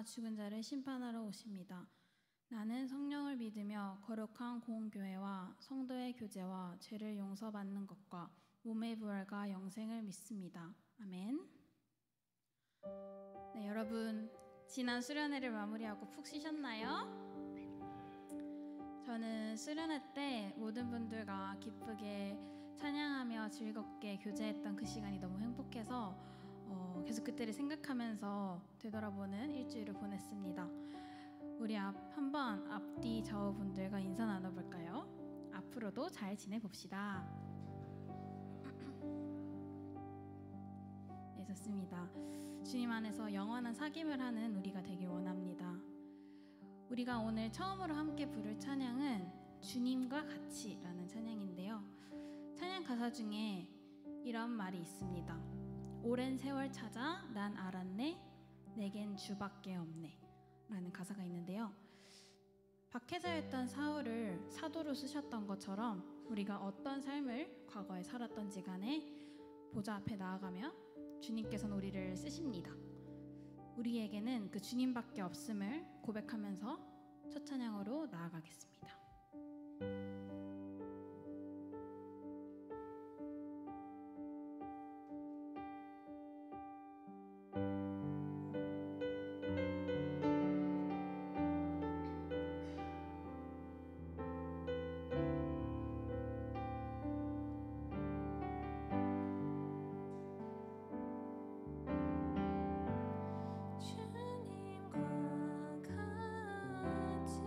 주가 죽은 자를 심판하러 오십니다. 나는 성령을 믿으며 거룩한 공교회와 성도의 교제와 죄를 용서받는 것과 몸의 부활과 영생을 믿습니다. 아멘. 네, 여러분 지난 수련회를 마무리하고 푹 쉬셨나요? 저는 수련회 때 모든 분들과 기쁘게 찬양하며 즐겁게 교제했던 그 시간이 너무 행복해서 계속 그때를 생각하면서 되돌아보는 일주일을 보냈습니다. 우리 한번 앞뒤 좌우 분들과 인사 나눠볼까요? 앞으로도 잘 지내봅시다. 네, 좋습니다. 주님 안에서 영원한 사귐을 하는 우리가 되길 원합니다. 우리가 오늘 처음으로 함께 부를 찬양은 주님과 같이라는 찬양인데요. 찬양 가사 중에 이런 말이 있습니다. 오랜 세월 찾아 난 알았네 내겐 주밖에 없네 라는 가사가 있는데요. 박해자였던 사울을 사도로 쓰셨던 것처럼 우리가 어떤 삶을 과거에 살았던지 간에 보좌 앞에 나아가며 주님께서는 우리를 쓰십니다. 우리에게는 그 주님밖에 없음을 고백하면서 첫 찬양으로 나아가겠습니다. 주님과 같이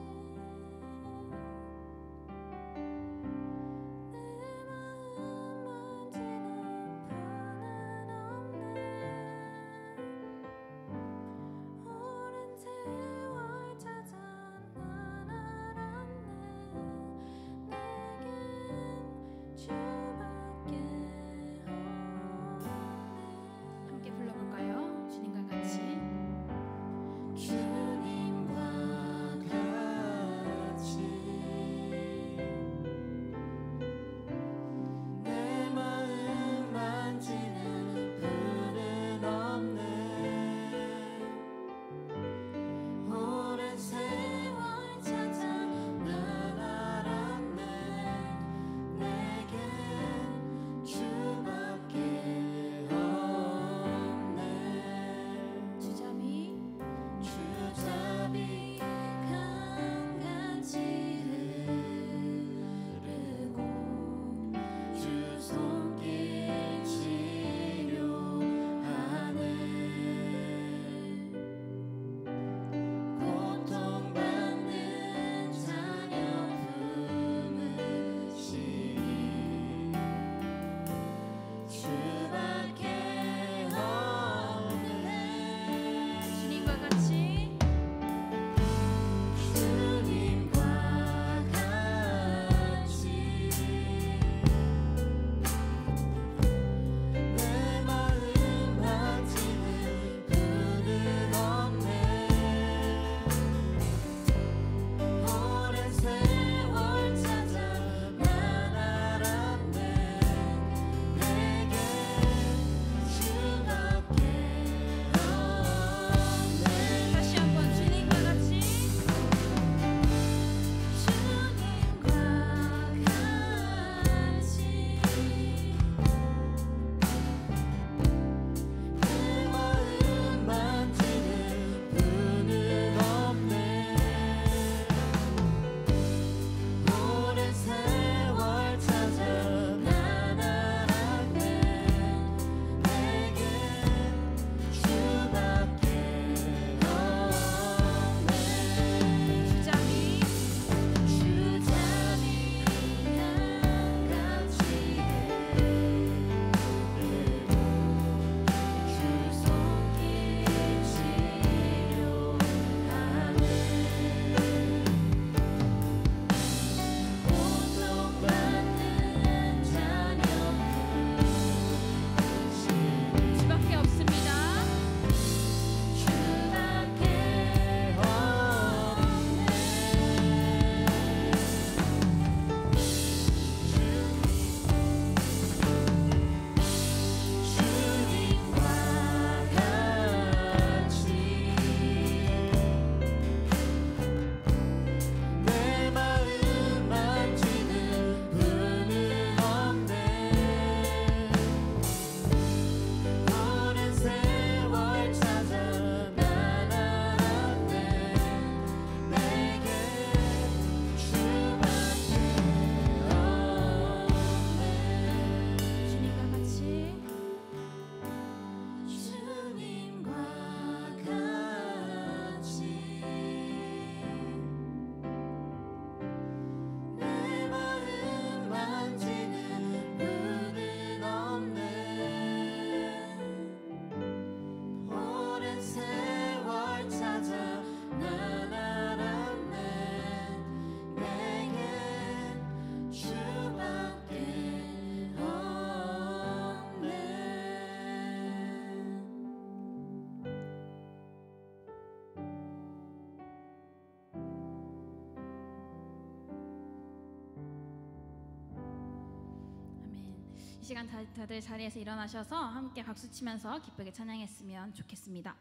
이 시간 다들 자리에서 일어나셔서 함께 박수 치면서 기쁘게 찬양했으면 좋겠습니다.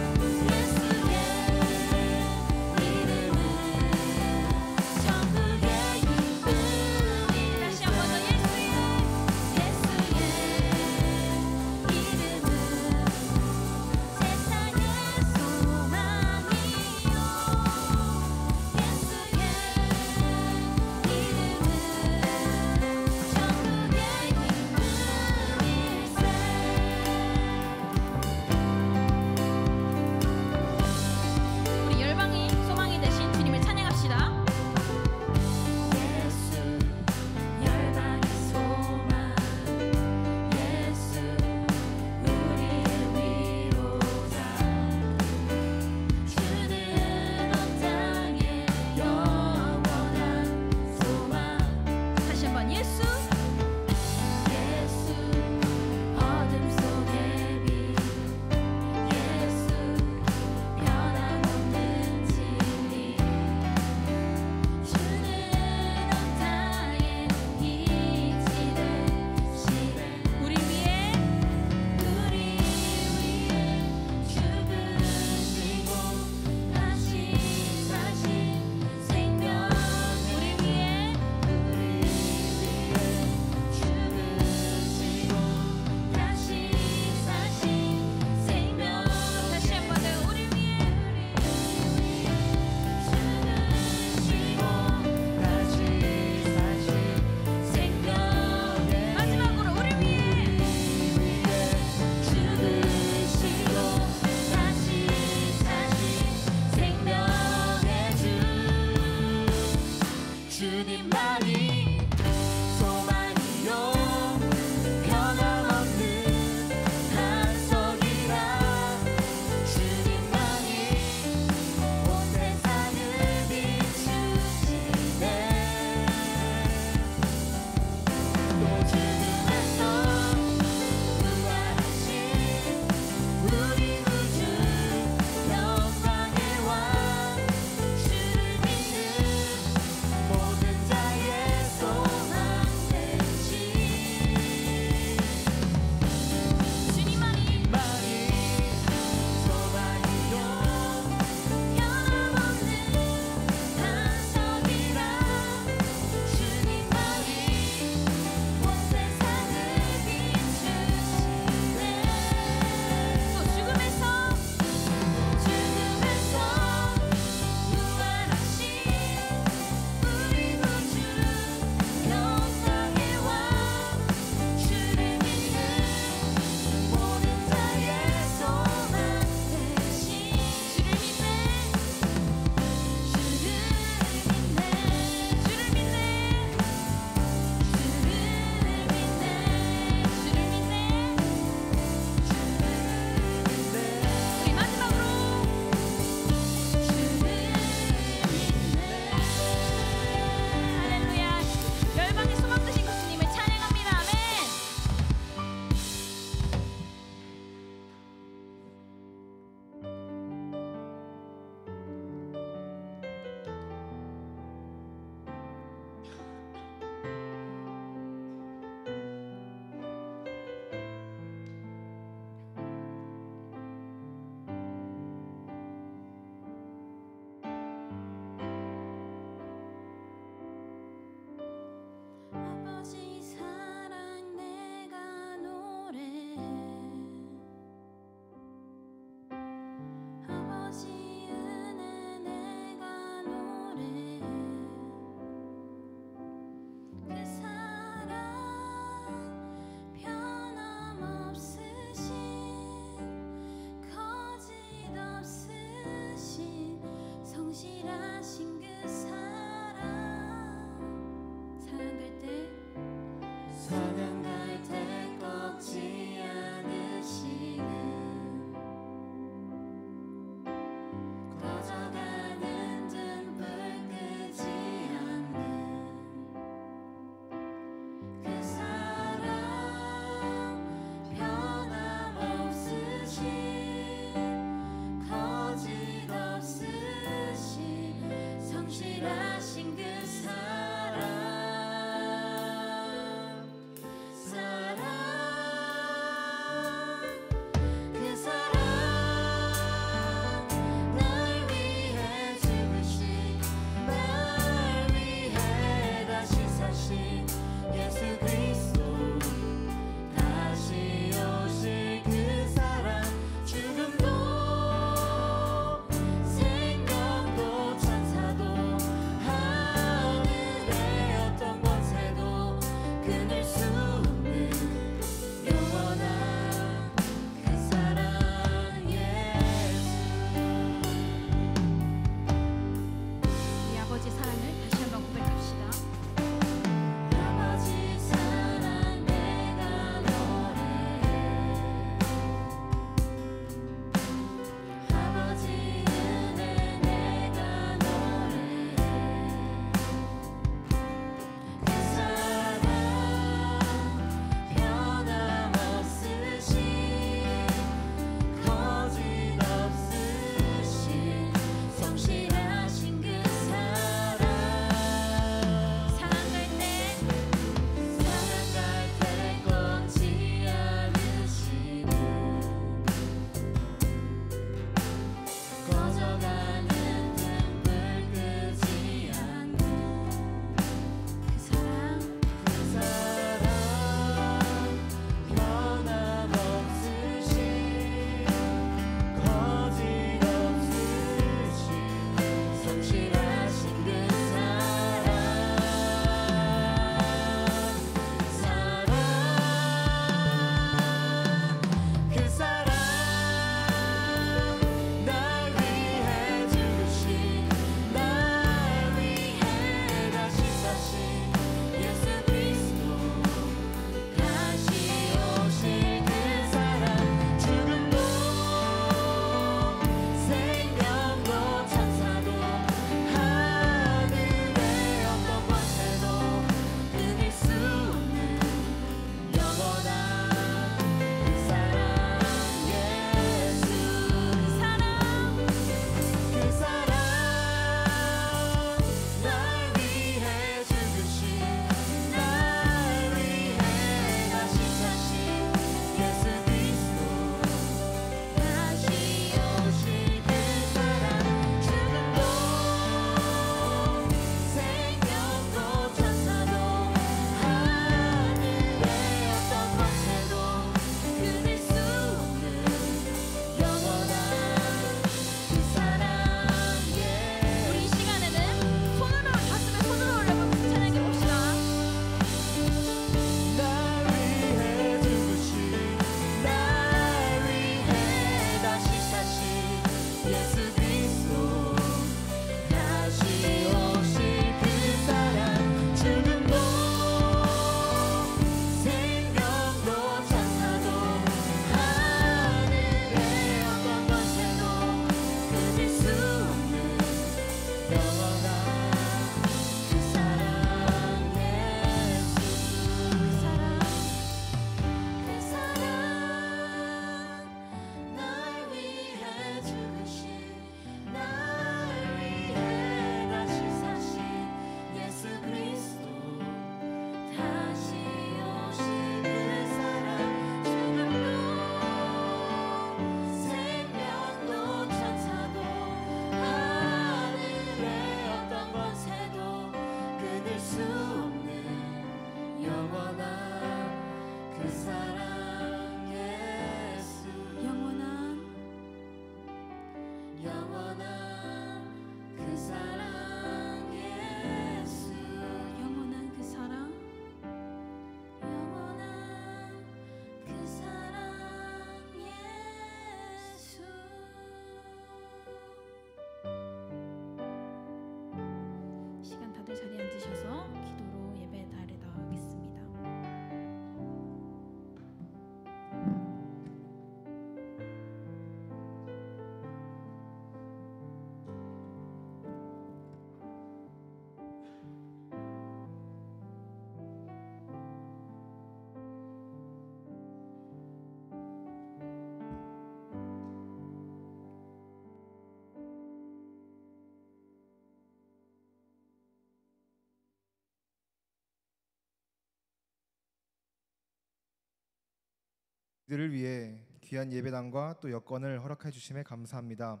이들을 위해 귀한 예배당과 또 여건을 허락해 주심에 감사합니다.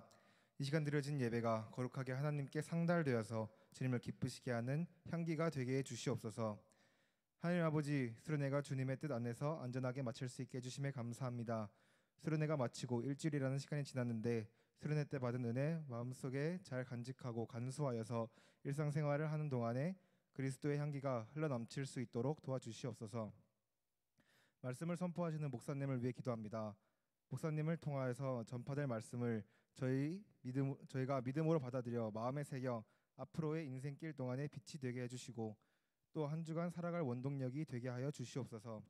이 시간 드려진 예배가 거룩하게 하나님께 상달되어서 주님을 기쁘시게 하는 향기가 되게 해 주시옵소서. 하나님 아버지, 수련회가 주님의 뜻 안에서 안전하게 마칠 수 있게 해주심에 감사합니다. 수련회가 마치고 일주일이라는 시간이 지났는데 수련회 때 받은 은혜 마음속에 잘 간직하고 간수하여서 일상생활을 하는 동안에 그리스도의 향기가 흘러넘칠 수 있도록 도와주시옵소서. 말씀을 선포하시는 목사님을 위해 기도합니다. 목사님을 통하여서 전파될 말씀을 저희가 믿음으로 받아들여 마음에 새겨 앞으로의 인생길 동안에 빛이 되게 해주시고 또 한 주간 살아갈 원동력이 되게 하여 주시옵소서.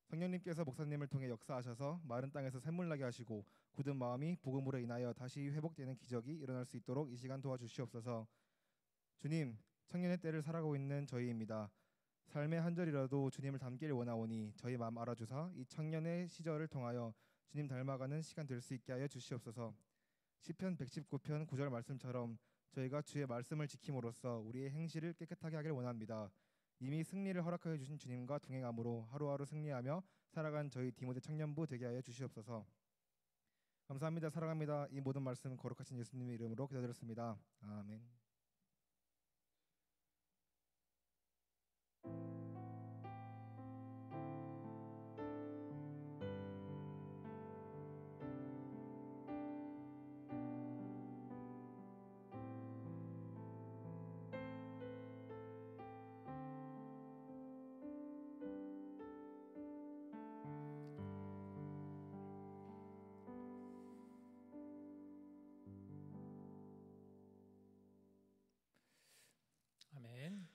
성령님께서 목사님을 통해 역사하셔서 마른 땅에서 샘물나게 하시고 굳은 마음이 복음으로 인하여 다시 회복되는 기적이 일어날 수 있도록 이 시간 도와주시옵소서. 주님, 청년의 때를 살아가고 있는 저희입니다. 삶의 한 절이라도 주님을 닮기를 원하오니 저희 마음 알아주사 이 청년의 시절을 통하여 주님 닮아가는 시간 될 수 있게 하여 주시옵소서. 시편 119편 9절 말씀처럼 저희가 주의 말씀을 지킴으로써 우리의 행실을 깨끗하게 하길 원합니다. 이미 승리를 허락하여 주신 주님과 동행함으로 하루하루 승리하며 살아간 저희 디모데 청년부 되게 하여 주시옵소서. 감사합니다. 사랑합니다. 이 모든 말씀 거룩하신 예수님의 이름으로 기도드렸습니다. 아멘. 아멘.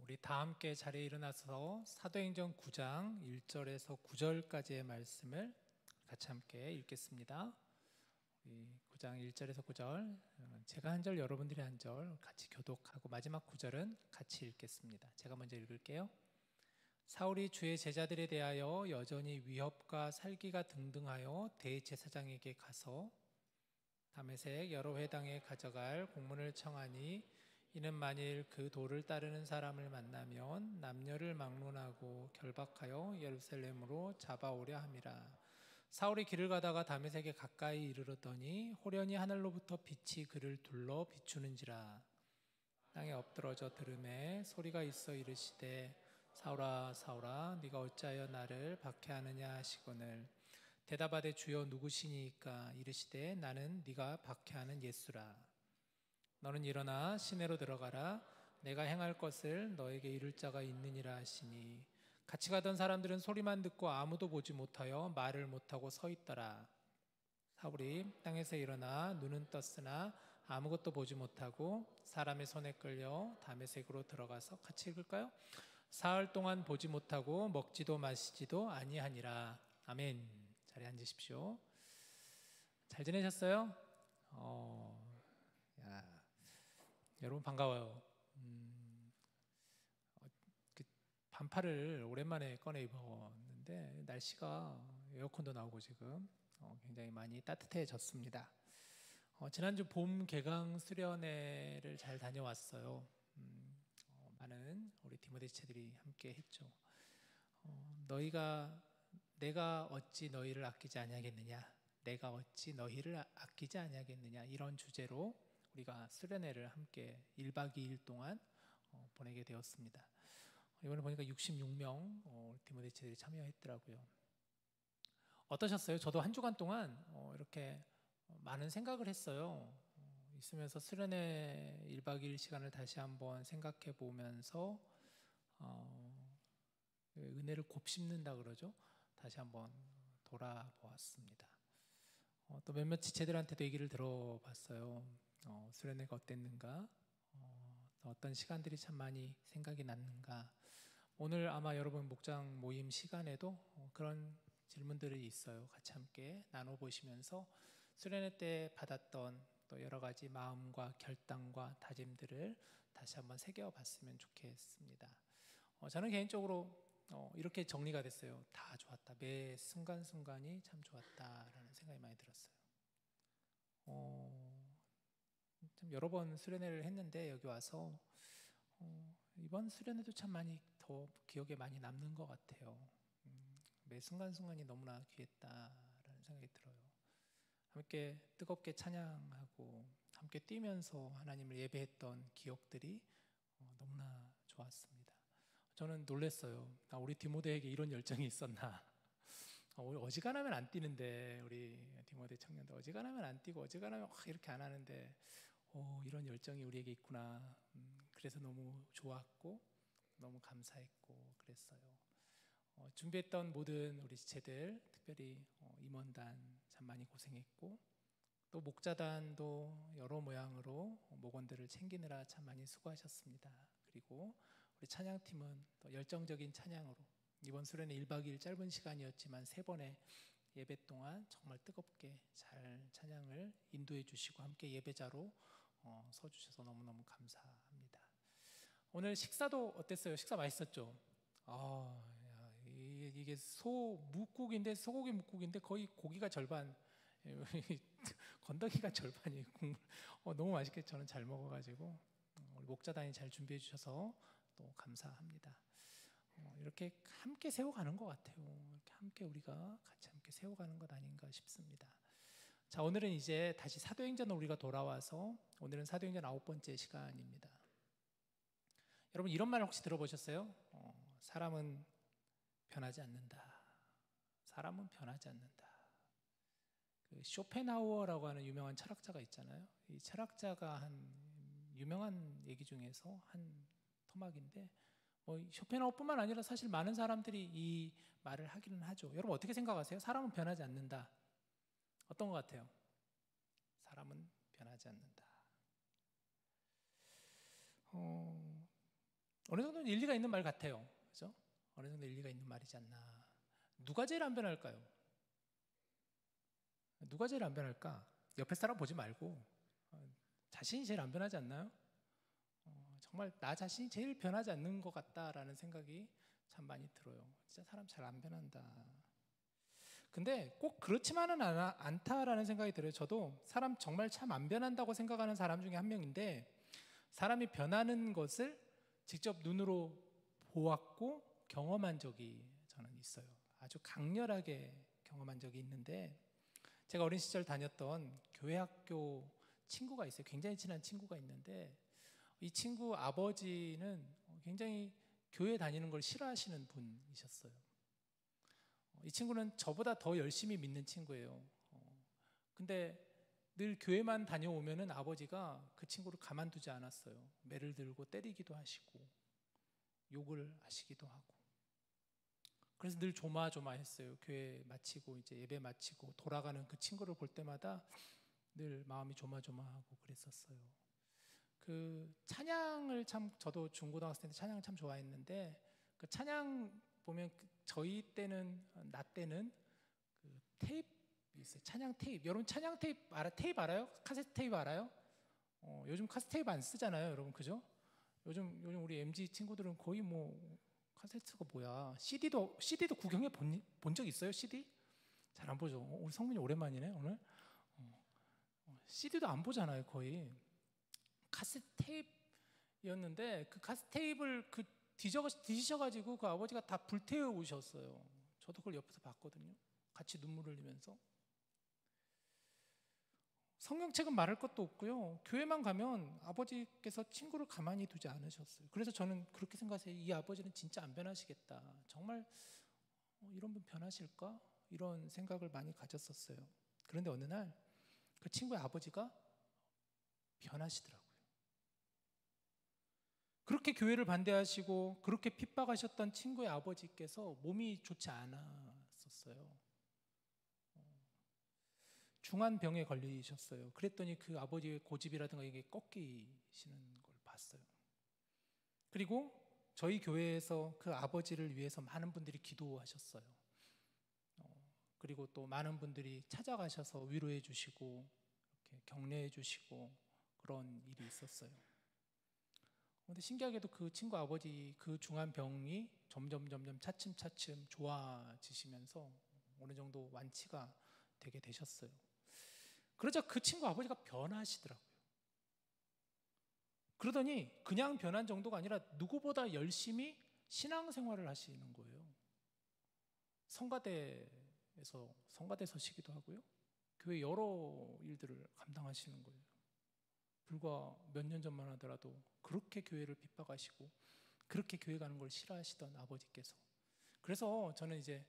우리 다 함께 자리에 일어나서 사도행전 9장 1절에서 9절까지의 말씀을 같이 함께 읽겠습니다. 9장 1절에서 9절, 제가 한 절, 여러분들이 한 절 같이 교독하고 마지막 9절은 같이 읽겠습니다. 제가 먼저 읽을게요. 사울이 주의 제자들에 대하여 여전히 위협과 살기가 등등하여 대제사장에게 가서 다메섹 여러 회당에 가져갈 공문을 청하니 이는 만일 그 도를 따르는 사람을 만나면 남녀를 막론하고 결박하여 예루살렘으로 잡아오려 함이라. 사울이 길을 가다가 다메섹에 가까이 이르렀더니 호련히 하늘로부터 빛이 그를 둘러 비추는지라. 땅에 엎드러져 들음에 소리가 있어 이르시되 사울아 사울아 네가 어찌하여 나를 박해하느냐 하시거늘 대답하되 주여 누구시니까 이르시되 나는 네가 박해하는 예수라. 너는 일어나 시내로 들어가라. 내가 행할 것을 너에게 이룰 자가 있느니라 하시니 같이 가던 사람들은 소리만 듣고 아무도 보지 못하여 말을 못하고 서 있더라. 사울이 땅에서 일어나 눈은 떴으나 아무것도 보지 못하고 사람의 손에 끌려 다메섹으로 들어가서 같이 읽을까요? 사흘 동안 보지 못하고 먹지도 마시지도 아니하니라. 아멘. 자리에 앉으십시오. 잘 지내셨어요? 여러분 반가워요. 그 반팔을 오랜만에 꺼내 입었는데 날씨가 에어컨도 나오고 지금 굉장히 많이 따뜻해졌습니다. 지난주 봄 개강 수련회를 잘 다녀왔어요. 많은 우리 디모데 지체들이 함께 했죠. 내가 어찌 너희를 아끼지 아니하겠느냐, 내가 어찌 너희를 아끼지 아니하겠느냐, 이런 주제로 우리가 수련회를 함께 1박 2일 동안 보내게 되었습니다. 이번에 보니까 66명 디모데 지체들이 참여했더라고요. 어떠셨어요? 저도 한 주간 동안 이렇게 많은 생각을 했어요. 있으면서 수련회 1박 2일 시간을 다시 한번 생각해 보면서 은혜를 곱씹는다 그러죠. 다시 한번 돌아보았습니다. 또 몇몇 지체들한테도 얘기를 들어봤어요. 수련회가 어땠는가? 어떤 시간들이 참 많이 생각이 났는가? 오늘 아마 여러분 목장 모임 시간에도 그런 질문들이 있어요. 같이 함께 나눠보시면서 수련회 때 받았던 또 여러 가지 마음과 결단과 다짐들을 다시 한번 새겨봤으면 좋겠습니다. 저는 개인적으로 이렇게 정리가 됐어요. 다 좋았다. 매 순간순간이 참 좋았다라는 생각이 많이 들었어요. 좀 여러 번 수련회를 했는데 여기 와서 이번 수련회도 참 많이 더 기억에 많이 남는 것 같아요. 매 순간순간이 너무나 귀했다라는 생각이 들어요. 함께 뜨겁게 찬양하고 함께 뛰면서 하나님을 예배했던 기억들이 너무나 좋았습니다. 저는 놀랐어요. 우리 디모데에게 이런 열정이 있었나. 어지간하면 안 뛰는데, 우리 디모데 청년들 어지간하면 안 뛰고 어지간하면 이렇게 안 하는데 이런 열정이 우리에게 있구나. 그래서 너무 좋았고 너무 감사했고 그랬어요. 준비했던 모든 우리 지체들, 특별히 임원단 참 많이 고생했고, 또 목자단도 여러 모양으로 목원들을 챙기느라 참 많이 수고하셨습니다. 그리고 우리 찬양팀은 또 열정적인 찬양으로 이번 수련회 1박 2일 짧은 시간이었지만 3번의 예배 동안 정말 뜨겁게 잘 찬양을 인도해 주시고 함께 예배자로 서주셔서 너무너무 감사합니다. 오늘 식사도 어땠어요? 식사 맛있었죠? 이게 묵국인데, 소고기 묵국인데 거의 고기가 절반, 건더기가 절반이 국물. 너무 맛있게 저는 잘 먹어가지고 우리 목자단이 잘 준비해 주셔서 또 감사합니다. 이렇게 함께 세워가는 것 같아요. 이렇게 함께 우리가 같이 함께 세워가는 것 아닌가 싶습니다. 자, 오늘은 이제 다시 사도행전으로 우리가 돌아와서 오늘은 사도행전 9번째 시간입니다. 여러분 이런 말 혹시 들어보셨어요? 사람은 변하지 않는다. 사람은 변하지 않는다. 그 쇼펜하우어라고 하는 유명한 철학자가 있잖아요. 이 철학자가 한 유명한 얘기 중에서 한 토막인데, 쇼펜하우어뿐만 아니라 사실 많은 사람들이 이 말을 하기는 하죠. 여러분 어떻게 생각하세요? 사람은 변하지 않는다. 어떤 것 같아요? 사람은 변하지 않는다. 어느 정도는 일리가 있는 말 같아요. 그죠? 어느 정도 일리가 있는 말이지 않나. 누가 제일 안 변할까요? 누가 제일 안 변할까? 옆에 사람 보지 말고 자신이 제일 안 변하지 않나요? 정말 나 자신이 제일 변하지 않는 것 같다라는 생각이 참 많이 들어요. 진짜 사람 잘 안 변한다. 근데 꼭 그렇지만은 않다라는 생각이 들어요. 저도 사람 정말 참 안 변한다고 생각하는 사람 중에 한 명인데, 사람이 변하는 것을 직접 눈으로 보았고 경험한 적이 저는 있어요. 아주 강렬하게 경험한 적이 있는데, 제가 어린 시절 다녔던 교회 학교 친구가 있어요. 굉장히 친한 친구가 있는데, 이 친구 아버지는 굉장히 교회 다니는 걸 싫어하시는 분이셨어요. 이 친구는 저보다 더 열심히 믿는 친구예요. 근데 늘 교회만 다녀오면은 아버지가 그 친구를 가만두지 않았어요. 매를 들고 때리기도 하시고 욕을 하시기도 하고. 그래서 늘 조마조마했어요. 교회 마치고 이제 예배 마치고 돌아가는 그 친구를 볼 때마다 늘 마음이 조마조마하고 그랬었어요. 그 찬양을 참, 저도 중고등학생 때 찬양 참 좋아했는데, 그 찬양 보면 저희 때는, 나 때는 그 테이프 있어요. 찬양 테이프. 여러분 찬양 테이프 테이프 알아요? 카세트 테이프 알아요? 요즘 카세트 테이프 안 쓰잖아요, 여러분. 그죠? 요즘 우리 MZ 친구들은 거의 카세트가 뭐야? CD도 구경해 본 적 있어요? CD? 잘 안 보죠. 우리 성민이 오랜만이네 오늘. CD도 안 보잖아요, 거의. 카세트 테이프였는데 그 카세트 테이프를 뒤지셔가지고 그 아버지가 다 불태우셨어요. 저도 그걸 옆에서 봤거든요. 같이 눈물 흘리면서. 성경책은 말할 것도 없고요. 교회만 가면 아버지께서 친구를 가만히 두지 않으셨어요. 그래서 저는 그렇게 생각해요. 이 아버지는 진짜 안 변하시겠다. 정말 이런 분 변하실까? 이런 생각을 많이 가졌었어요. 그런데 어느 날 그 친구의 아버지가 변하시더라고요. 그렇게 교회를 반대하시고 그렇게 핍박하셨던 친구의 아버지께서 몸이 좋지 않았었어요. 중한 병에 걸리셨어요. 그랬더니 그 아버지의 고집이라든가 이게 꺾이시는 걸 봤어요. 그리고 저희 교회에서 그 아버지를 위해서 많은 분들이 기도하셨어요. 그리고 또 많은 분들이 찾아가셔서 위로해 주시고 이렇게 격려해 주시고 그런 일이 있었어요. 그런데 신기하게도 그 친구 아버지 그 중한 병이 점점 차츰 좋아지시면서 어느 정도 완치가 되게 되셨어요. 그러자 그 친구 아버지가 변하시더라고요. 그러더니 그냥 변한 정도가 아니라 누구보다 열심히 신앙생활을 하시는 거예요. 성가대 서시기도 하고요. 교회 여러 일들을 감당하시는 거예요. 불과 몇 년 전만 하더라도 그렇게 교회를 핍박하시고 그렇게 교회 가는 걸 싫어하시던 아버지께서, 그래서 저는 이제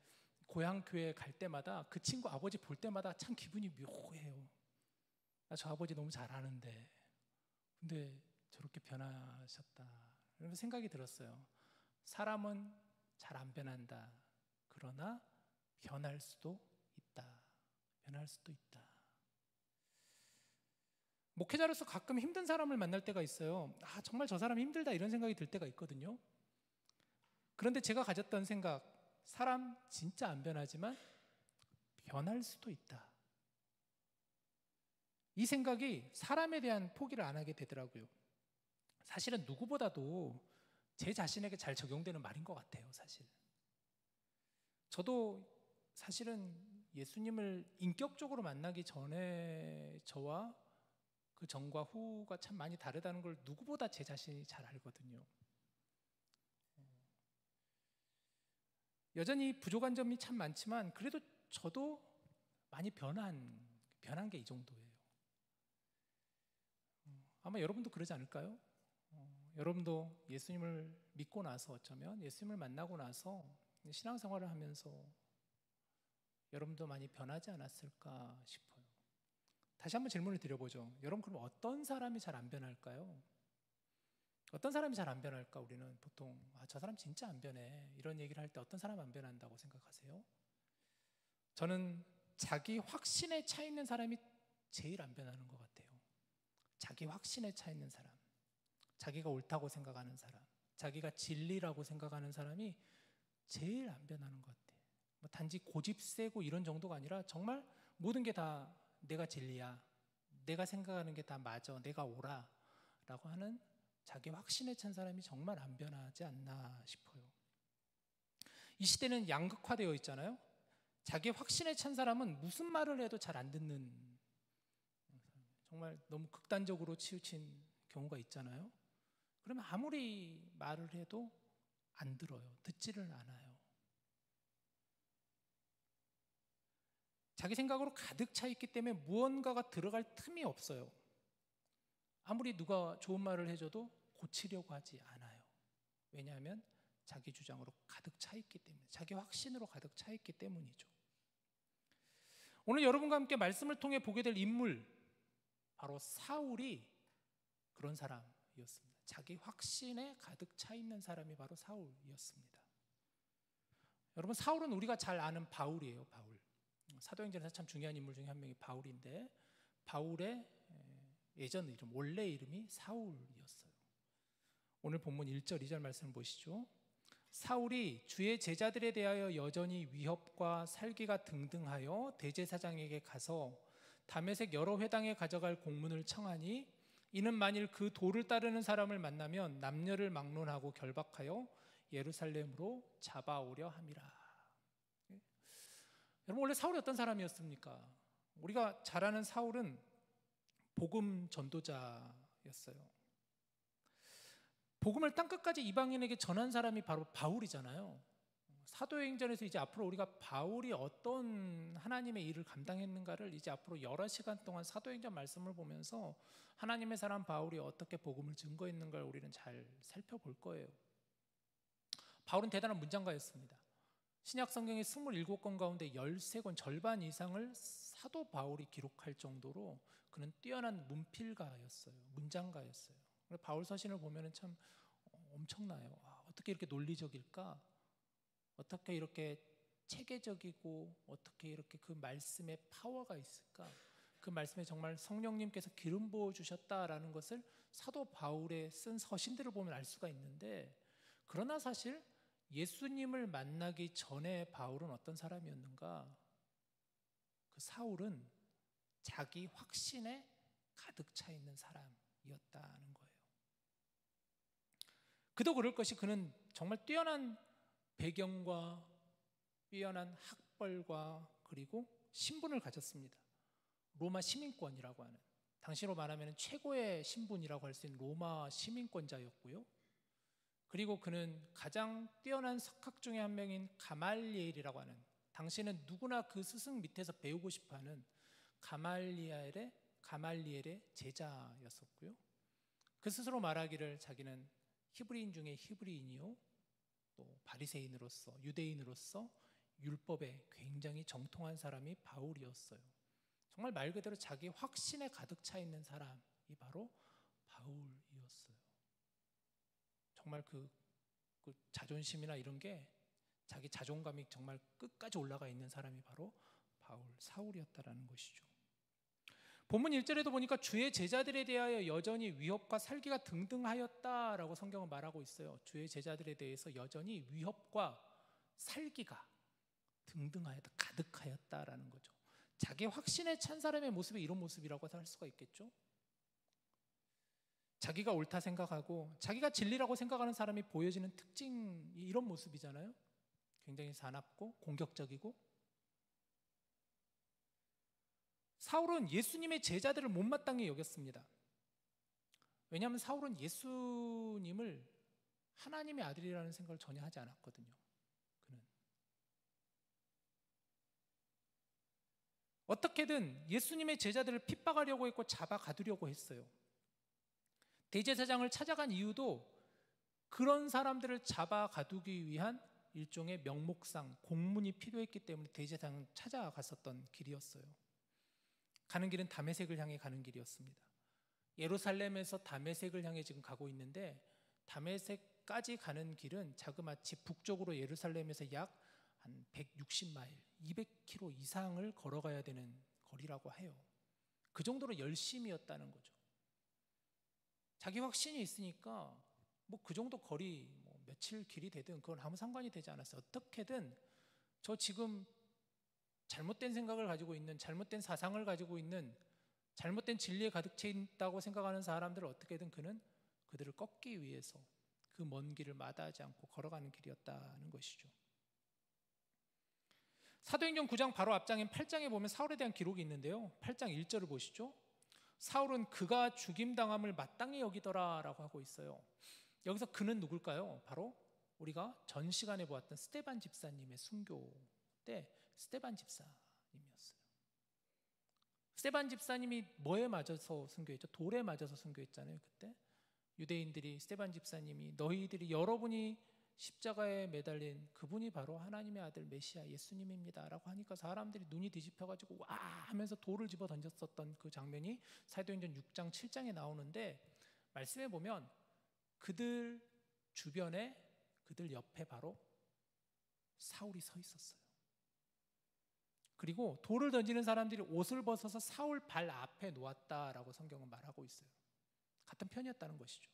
고향 교회 갈 때마다 그 친구 아버지 볼 때마다 참 기분이 묘해요. 나 저 아버지 너무 잘 아는데 근데 저렇게 변하셨다, 이런 생각이 들었어요. 사람은 잘 안 변한다. 그러나 변할 수도 있다. 변할 수도 있다. 목회자로서 가끔 힘든 사람을 만날 때가 있어요. 정말 저 사람 힘들다, 이런 생각이 들 때가 있거든요. 그런데 제가 가졌던 생각, 사람 진짜 안 변하지만 변할 수도 있다. 이 생각이 사람에 대한 포기를 안 하게 되더라고요. 사실은 누구보다도 제 자신에게 잘 적용되는 말인 것 같아요. 사실 저도 사실은 예수님을 인격적으로 만나기 전에 저와 그 전과 후가 참 많이 다르다는 걸 누구보다 제 자신이 잘 알거든요. 여전히 부족한 점이 참 많지만 그래도 저도 많이 변한 게 이 정도예요. 아마 여러분도 그러지 않을까요? 여러분도 예수님을 믿고 나서, 어쩌면 예수님을 만나고 나서 신앙생활을 하면서 여러분도 많이 변하지 않았을까 싶어요. 다시 한번 질문을 드려보죠. 여러분, 그럼 어떤 사람이 잘 안 변할까요? 어떤 사람이 잘 안 변할까? 우리는 보통 저 사람 진짜 안 변해, 이런 얘기를 할 때 어떤 사람 안 변한다고 생각하세요? 저는 자기 확신에 차 있는 사람이 제일 안 변하는 것 같아요. 자기 확신에 차 있는 사람, 자기가 옳다고 생각하는 사람, 자기가 진리라고 생각하는 사람이 제일 안 변하는 것 같아요. 단지 고집 세고 이런 정도가 아니라 정말 모든 게 다 내가 진리야, 내가 생각하는 게 다 맞아, 내가 옳아 라고 하는 자기 확신에 찬 사람이 정말 안 변하지 않나 싶어요. 이 시대는 양극화되어 있잖아요. 자기 확신에 찬 사람은 무슨 말을 해도 잘 안 듣는, 정말 너무 극단적으로 치우친 경우가 있잖아요. 그러면 아무리 말을 해도 안 들어요. 듣지를 않아요. 자기 생각으로 가득 차 있기 때문에 무언가가 들어갈 틈이 없어요. 아무리 누가 좋은 말을 해줘도 고치려고 하지 않아요. 왜냐하면 자기 주장으로 가득 차 있기 때문에, 자기 확신으로 가득 차 있기 때문이죠. 오늘 여러분과 함께 말씀을 통해 보게 될 인물, 바로 사울이 그런 사람이었습니다. 자기 확신에 가득 차 있는 사람이 바로 사울이었습니다. 여러분, 사울은 우리가 잘 아는 바울이에요. 바울. 사도행전에서 참 중요한 인물 중에 한 명이 바울인데, 바울의 예전 이름, 원래 이름이 사울이었어요. 오늘 본문 1절, 2절 말씀을 보시죠. 사울이 주의 제자들에 대하여 여전히 위협과 살기가 등등하여 대제사장에게 가서 다메섹 여러 회당에 가져갈 공문을 청하니, 이는 만일 그 도를 따르는 사람을 만나면 남녀를 막론하고 결박하여 예루살렘으로 잡아오려 함이라. 여러분, 원래 사울이 어떤 사람이었습니까? 우리가 잘 아는 사울은 복음 전도자였어요. 복음을 땅끝까지 이방인에게 전한 사람이 바로 바울이잖아요. 사도행전에서 이제 앞으로 우리가 바울이 어떤 하나님의 일을 감당했는가를 이제 앞으로 여러 시간 동안 사도행전 말씀을 보면서 하나님의 사람 바울이 어떻게 복음을 증거했는가를 우리는 잘 살펴볼 거예요. 바울은 대단한 문장가였습니다. 신약 성경의 27권 가운데 13권, 절반 이상을 사도 바울이 기록할 정도로 그는 뛰어난 문필가였어요. 문장가였어요. 바울 서신을 보면은 참 엄청나요. 어떻게 이렇게 논리적일까? 어떻게 이렇게 체계적이고 어떻게 이렇게 그 말씀에 파워가 있을까? 그 말씀에 정말 성령님께서 기름 부어 주셨다라는 것을 사도 바울의 쓴 서신들을 보면 알 수가 있는데, 그러나 사실 예수님을 만나기 전에 바울은 어떤 사람이었는가? 그 사울은 자기 확신에 가득 차 있는 사람이었다는 거예요. 그도 그럴 것이, 그는 정말 뛰어난 배경과 뛰어난 학벌과 그리고 신분을 가졌습니다. 로마 시민권이라고 하는, 당시로 말하면 최고의 신분이라고 할 수 있는 로마 시민권자였고요. 그리고 그는 가장 뛰어난 석학 중에 한 명인 가말리엘이라고 하는 당시에는 누구나 그 스승 밑에서 배우고 싶어하는 가말리엘의 제자였었고요. 그 스스로 말하기를 자기는 히브리인 중에 히브리인이요, 또 바리새인으로서, 유대인으로서 율법에 굉장히 정통한 사람이 바울이었어요. 정말 말 그대로 자기 확신에 가득 차 있는 사람이 바로 바울이었어요. 정말 그 자존심이나 이런 게, 자기 자존감이 정말 끝까지 올라가 있는 사람이 바로 사울이었다라는 것이죠. 본문 1절에도 보니까 주의 제자들에 대하여 여전히 위협과 살기가 등등하였다라고 성경은 말하고 있어요. 주의 제자들에 대해서 여전히 위협과 살기가 등등하였다, 가득하였다라는 거죠. 자기 확신에 찬 사람의 모습이 이런 모습이라고 할 수가 있겠죠. 자기가 옳다 생각하고 자기가 진리라고 생각하는 사람이 보여지는 특징이 이런 모습이잖아요. 굉장히 사납고 공격적이고. 사울은 예수님의 제자들을 못마땅히 여겼습니다. 왜냐하면 사울은 예수님을 하나님의 아들이라는 생각을 전혀 하지 않았거든요. 그는 어떻게든 예수님의 제자들을 핍박하려고 했고 잡아 가두려고 했어요. 대제사장을 찾아간 이유도 그런 사람들을 잡아 가두기 위한 일종의 명목상 공문이 필요했기 때문에 대제사장을 찾아갔었던 길이었어요. 가는 길은 다메섹을 향해 가는 길이었습니다. 예루살렘에서 다메섹을 향해 지금 가고 있는데, 다메섹까지 가는 길은 자그마치 북쪽으로 예루살렘에서 약 한 160마일, 200km 이상을 걸어가야 되는 거리라고 해요. 그 정도로 열심이었다는 거죠. 자기 확신이 있으니까 뭐 그 정도 거리, 뭐 며칠 길이 되든 그건 아무 상관이 되지 않았어요. 어떻게든 저 지금 잘못된 생각을 가지고 있는, 잘못된 사상을 가지고 있는, 잘못된 진리에 가득 차 있다고 생각하는 사람들을 어떻게든 그는 그들을 꺾기 위해서 그 먼 길을 마다하지 않고 걸어가는 길이었다는 것이죠. 사도행전 9장 바로 앞장인 8장에 보면 사울에 대한 기록이 있는데요. 8장 1절을 보시죠. 사울은 그가 죽임당함을 마땅히 여기더라 라고 하고 있어요. 여기서 그는 누굴까요? 바로 우리가 전 시간에 보았던 스데반 집사님의 순교 때 스데반 집사님이었어요. 스데반 집사님이 뭐에 맞아서 순교했죠? 돌에 맞아서 순교했잖아요. 그때 유대인들이 스데반 집사님이 너희들이 여러분이 십자가에 매달린 그분이 바로 하나님의 아들 메시아 예수님입니다 라고 하니까 사람들이 눈이 뒤집혀가지고 와 하면서 돌을 집어 던졌었던 그 장면이 사도행전 6장 7장에 나오는데, 말씀해 보면 그들 주변에, 그들 옆에 바로 사울이 서 있었어요. 그리고 돌을 던지는 사람들이 옷을 벗어서 사울 발 앞에 놓았다라고 성경은 말하고 있어요. 같은 편이었다는 것이죠.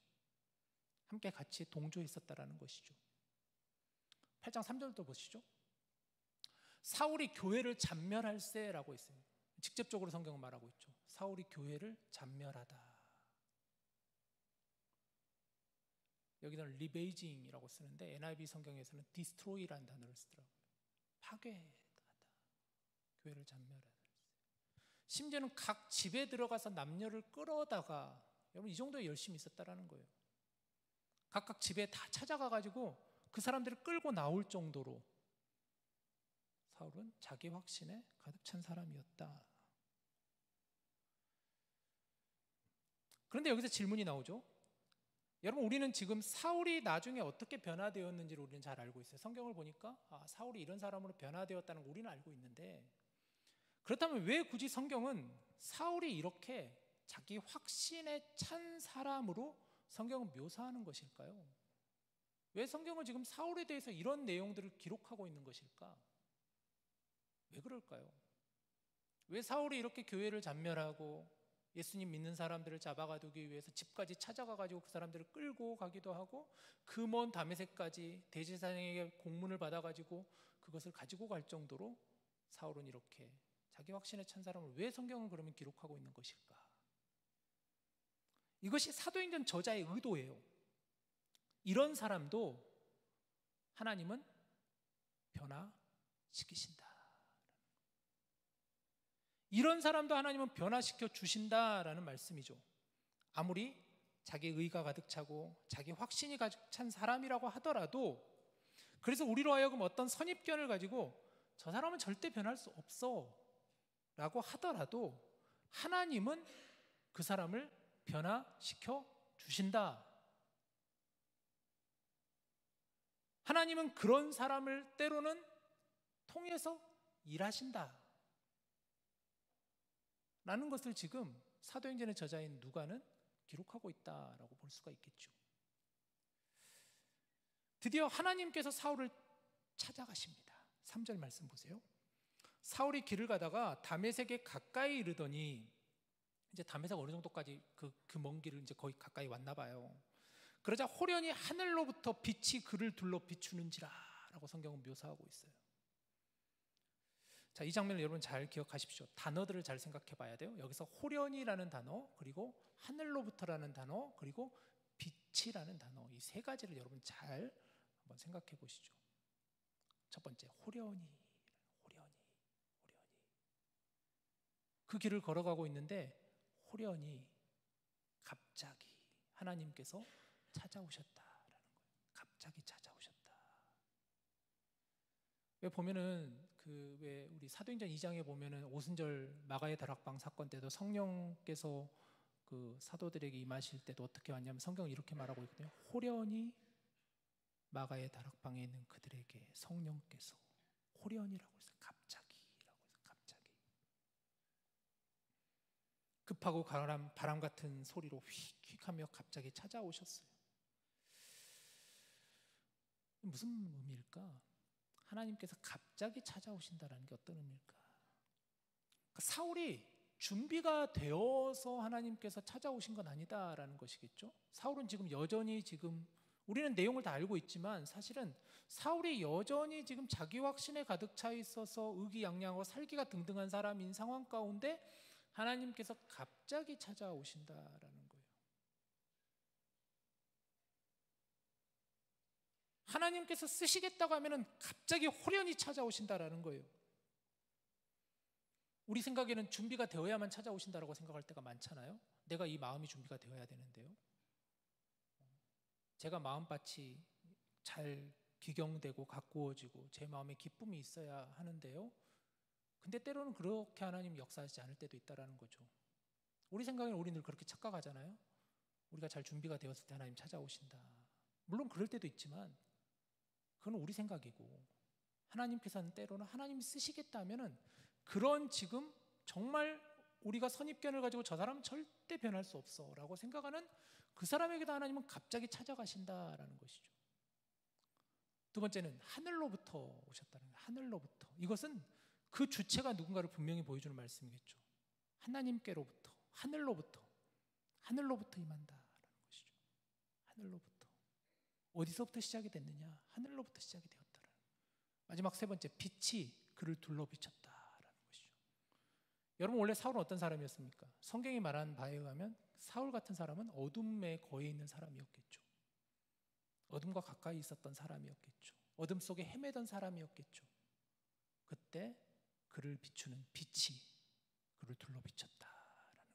함께 같이 동조했었다라는 것이죠. 8장 3절도 보시죠. 사울이 교회를 잔멸할세라고 했어요. 직접적으로 성경은 말하고 있죠. 사울이 교회를 잔멸하다. 여기서는 리베이징이라고 쓰는데 NIV 성경에서는 destroy라는 단어를 쓰더라고요. 파괴하다. 교회를 잔멸하다. 심지어는 각 집에 들어가서 남녀를 끌어다가, 여러분 이 정도에 열심히 있었다라는 거예요. 각각 집에 다 찾아가가지고 그 사람들을 끌고 나올 정도로 사울은 자기 확신에 가득 찬 사람이었다. 그런데 여기서 질문이 나오죠. 여러분 우리는 지금 사울이 나중에 어떻게 변화되었는지를 우리는 잘 알고 있어요. 성경을 보니까 사울이 이런 사람으로 변화되었다는 걸 우리는 알고 있는데, 그렇다면 왜 굳이 성경은 사울이 이렇게 자기 확신에 찬 사람으로 성경은 묘사하는 것일까요? 왜 성경은 지금 사울에 대해서 이런 내용들을 기록하고 있는 것일까? 왜 그럴까요? 왜 사울이 이렇게 교회를 잔멸하고 예수님 믿는 사람들을 잡아가두기 위해서 집까지 찾아가가지고 그 사람들을 끌고 가기도 하고 그 먼 다메섹까지 대제사장에게 공문을 받아가지고 그것을 가지고 갈 정도로 사울은 이렇게 자기 확신에 찬 사람을 왜 성경은 그러면 기록하고 있는 것일까? 이것이 사도행전 저자의 의도예요. 이런 사람도 하나님은 변화시키신다. 이런 사람도 하나님은 변화시켜 주신다라는 말씀이죠. 아무리 자기 의가 가득 차고 자기 확신이 가득 찬 사람이라고 하더라도, 그래서 우리로 하여금 어떤 선입견을 가지고 저 사람은 절대 변할 수 없어 라고 하더라도 하나님은 그 사람을 변화시켜 주신다. 하나님은 그런 사람을 때로는 통해서 일하신다 라는 것을 지금 사도행전의 저자인 누가는 기록하고 있다라고 볼 수가 있겠죠. 드디어 하나님께서 사울을 찾아가십니다. 3절 말씀 보세요. 사울이 길을 가다가 다메섹에 가까이 이르더니, 이제 다메섹 어느 정도까지 그 먼 길을 이제 거의 가까이 왔나 봐요. 그러자 호련히 하늘로부터 빛이 그를 둘러 비추는지라 라고 성경은 묘사하고 있어요. 자, 이 장면을 여러분 잘 기억하십시오. 단어들을 잘 생각해 봐야 돼요. 여기서 호련이라는 단어, 그리고 하늘로부터라는 단어, 그리고 빛이라는 단어, 이 세 가지를 여러분 잘 한번 생각해 보시죠. 첫 번째, 호련히. 그 길을 걸어가고 있는데 호련히 갑자기 하나님께서 찾아오셨다라는 거예요. 갑자기 찾아오셨다. 왜 보면은 왜 우리 사도행전 2장에 보면은 오순절 마가의 다락방 사건 때도 성령께서 그 사도들에게 임하실 때도 어떻게 왔냐면 성경은 이렇게 말하고 있거든요. 호련히 마가의 다락방에 있는 그들에게 성령께서, 호련이라고 했어요. 갑자기라고 했어요. 갑자기. 급하고 강한 바람 같은 소리로 휙휙하며 갑자기 찾아오셨어요. 무슨 의미일까? 하나님께서 갑자기 찾아오신다는 게 어떤 의미일까? 그러니까 사울이 준비가 되어서 하나님께서 찾아오신 건 아니다라는 것이겠죠. 사울은 지금 여전히 우리는 내용을 다 알고 있지만 사실은 사울이 여전히 지금 자기 확신에 가득 차 있어서 의기양양하고 살기가 등등한 사람인 상황 가운데 하나님께서 갑자기 찾아오신다라는 거예요. 하나님께서 쓰시겠다고 하면은 갑자기 호련히 찾아오신다라는 거예요. 우리 생각에는 준비가 되어야만 찾아오신다라고 생각할 때가 많잖아요. 내가 이 마음이 준비가 되어야 되는데요. 제가 마음밭이 잘 기경되고 가꾸어지고 제 마음에 기쁨이 있어야 하는데요. 근데 때로는 그렇게 하나님 역사하지 않을 때도 있다라는 거죠. 우리 생각에는 우리 늘 그렇게 착각하잖아요. 우리가 잘 준비가 되었을 때 하나님 찾아오신다. 물론 그럴 때도 있지만 그건 우리 생각이고, 하나님께서는 때로는 하나님이 쓰시겠다 하면은 그런 지금 정말 우리가 선입견을 가지고 저 사람은 절대 변할 수 없어 라고 생각하는 그 사람에게도 하나님은 갑자기 찾아가신다라는 것이죠. 두 번째는 하늘로부터 오셨다는 거예요. 하늘로부터. 이것은 그 주체가 누군가를 분명히 보여주는 말씀이겠죠. 하나님께로부터, 하늘로부터 임한다라는 것이죠. 하늘로부터. 어디서부터 시작이 됐느냐? 하늘로부터 시작이 되었다라는. 마지막 세 번째, 빛이 그를 둘러 비쳤다라는 것이죠. 여러분, 원래 사울은 어떤 사람이었습니까? 성경이 말한 바에 의하면 사울 같은 사람은 어둠에 거해 있는 사람이었겠죠. 어둠과 가까이 있었던 사람이었겠죠. 어둠 속에 헤매던 사람이었겠죠. 그때 그를 비추는 빛이 그를 둘러 비쳤다라는 거예요.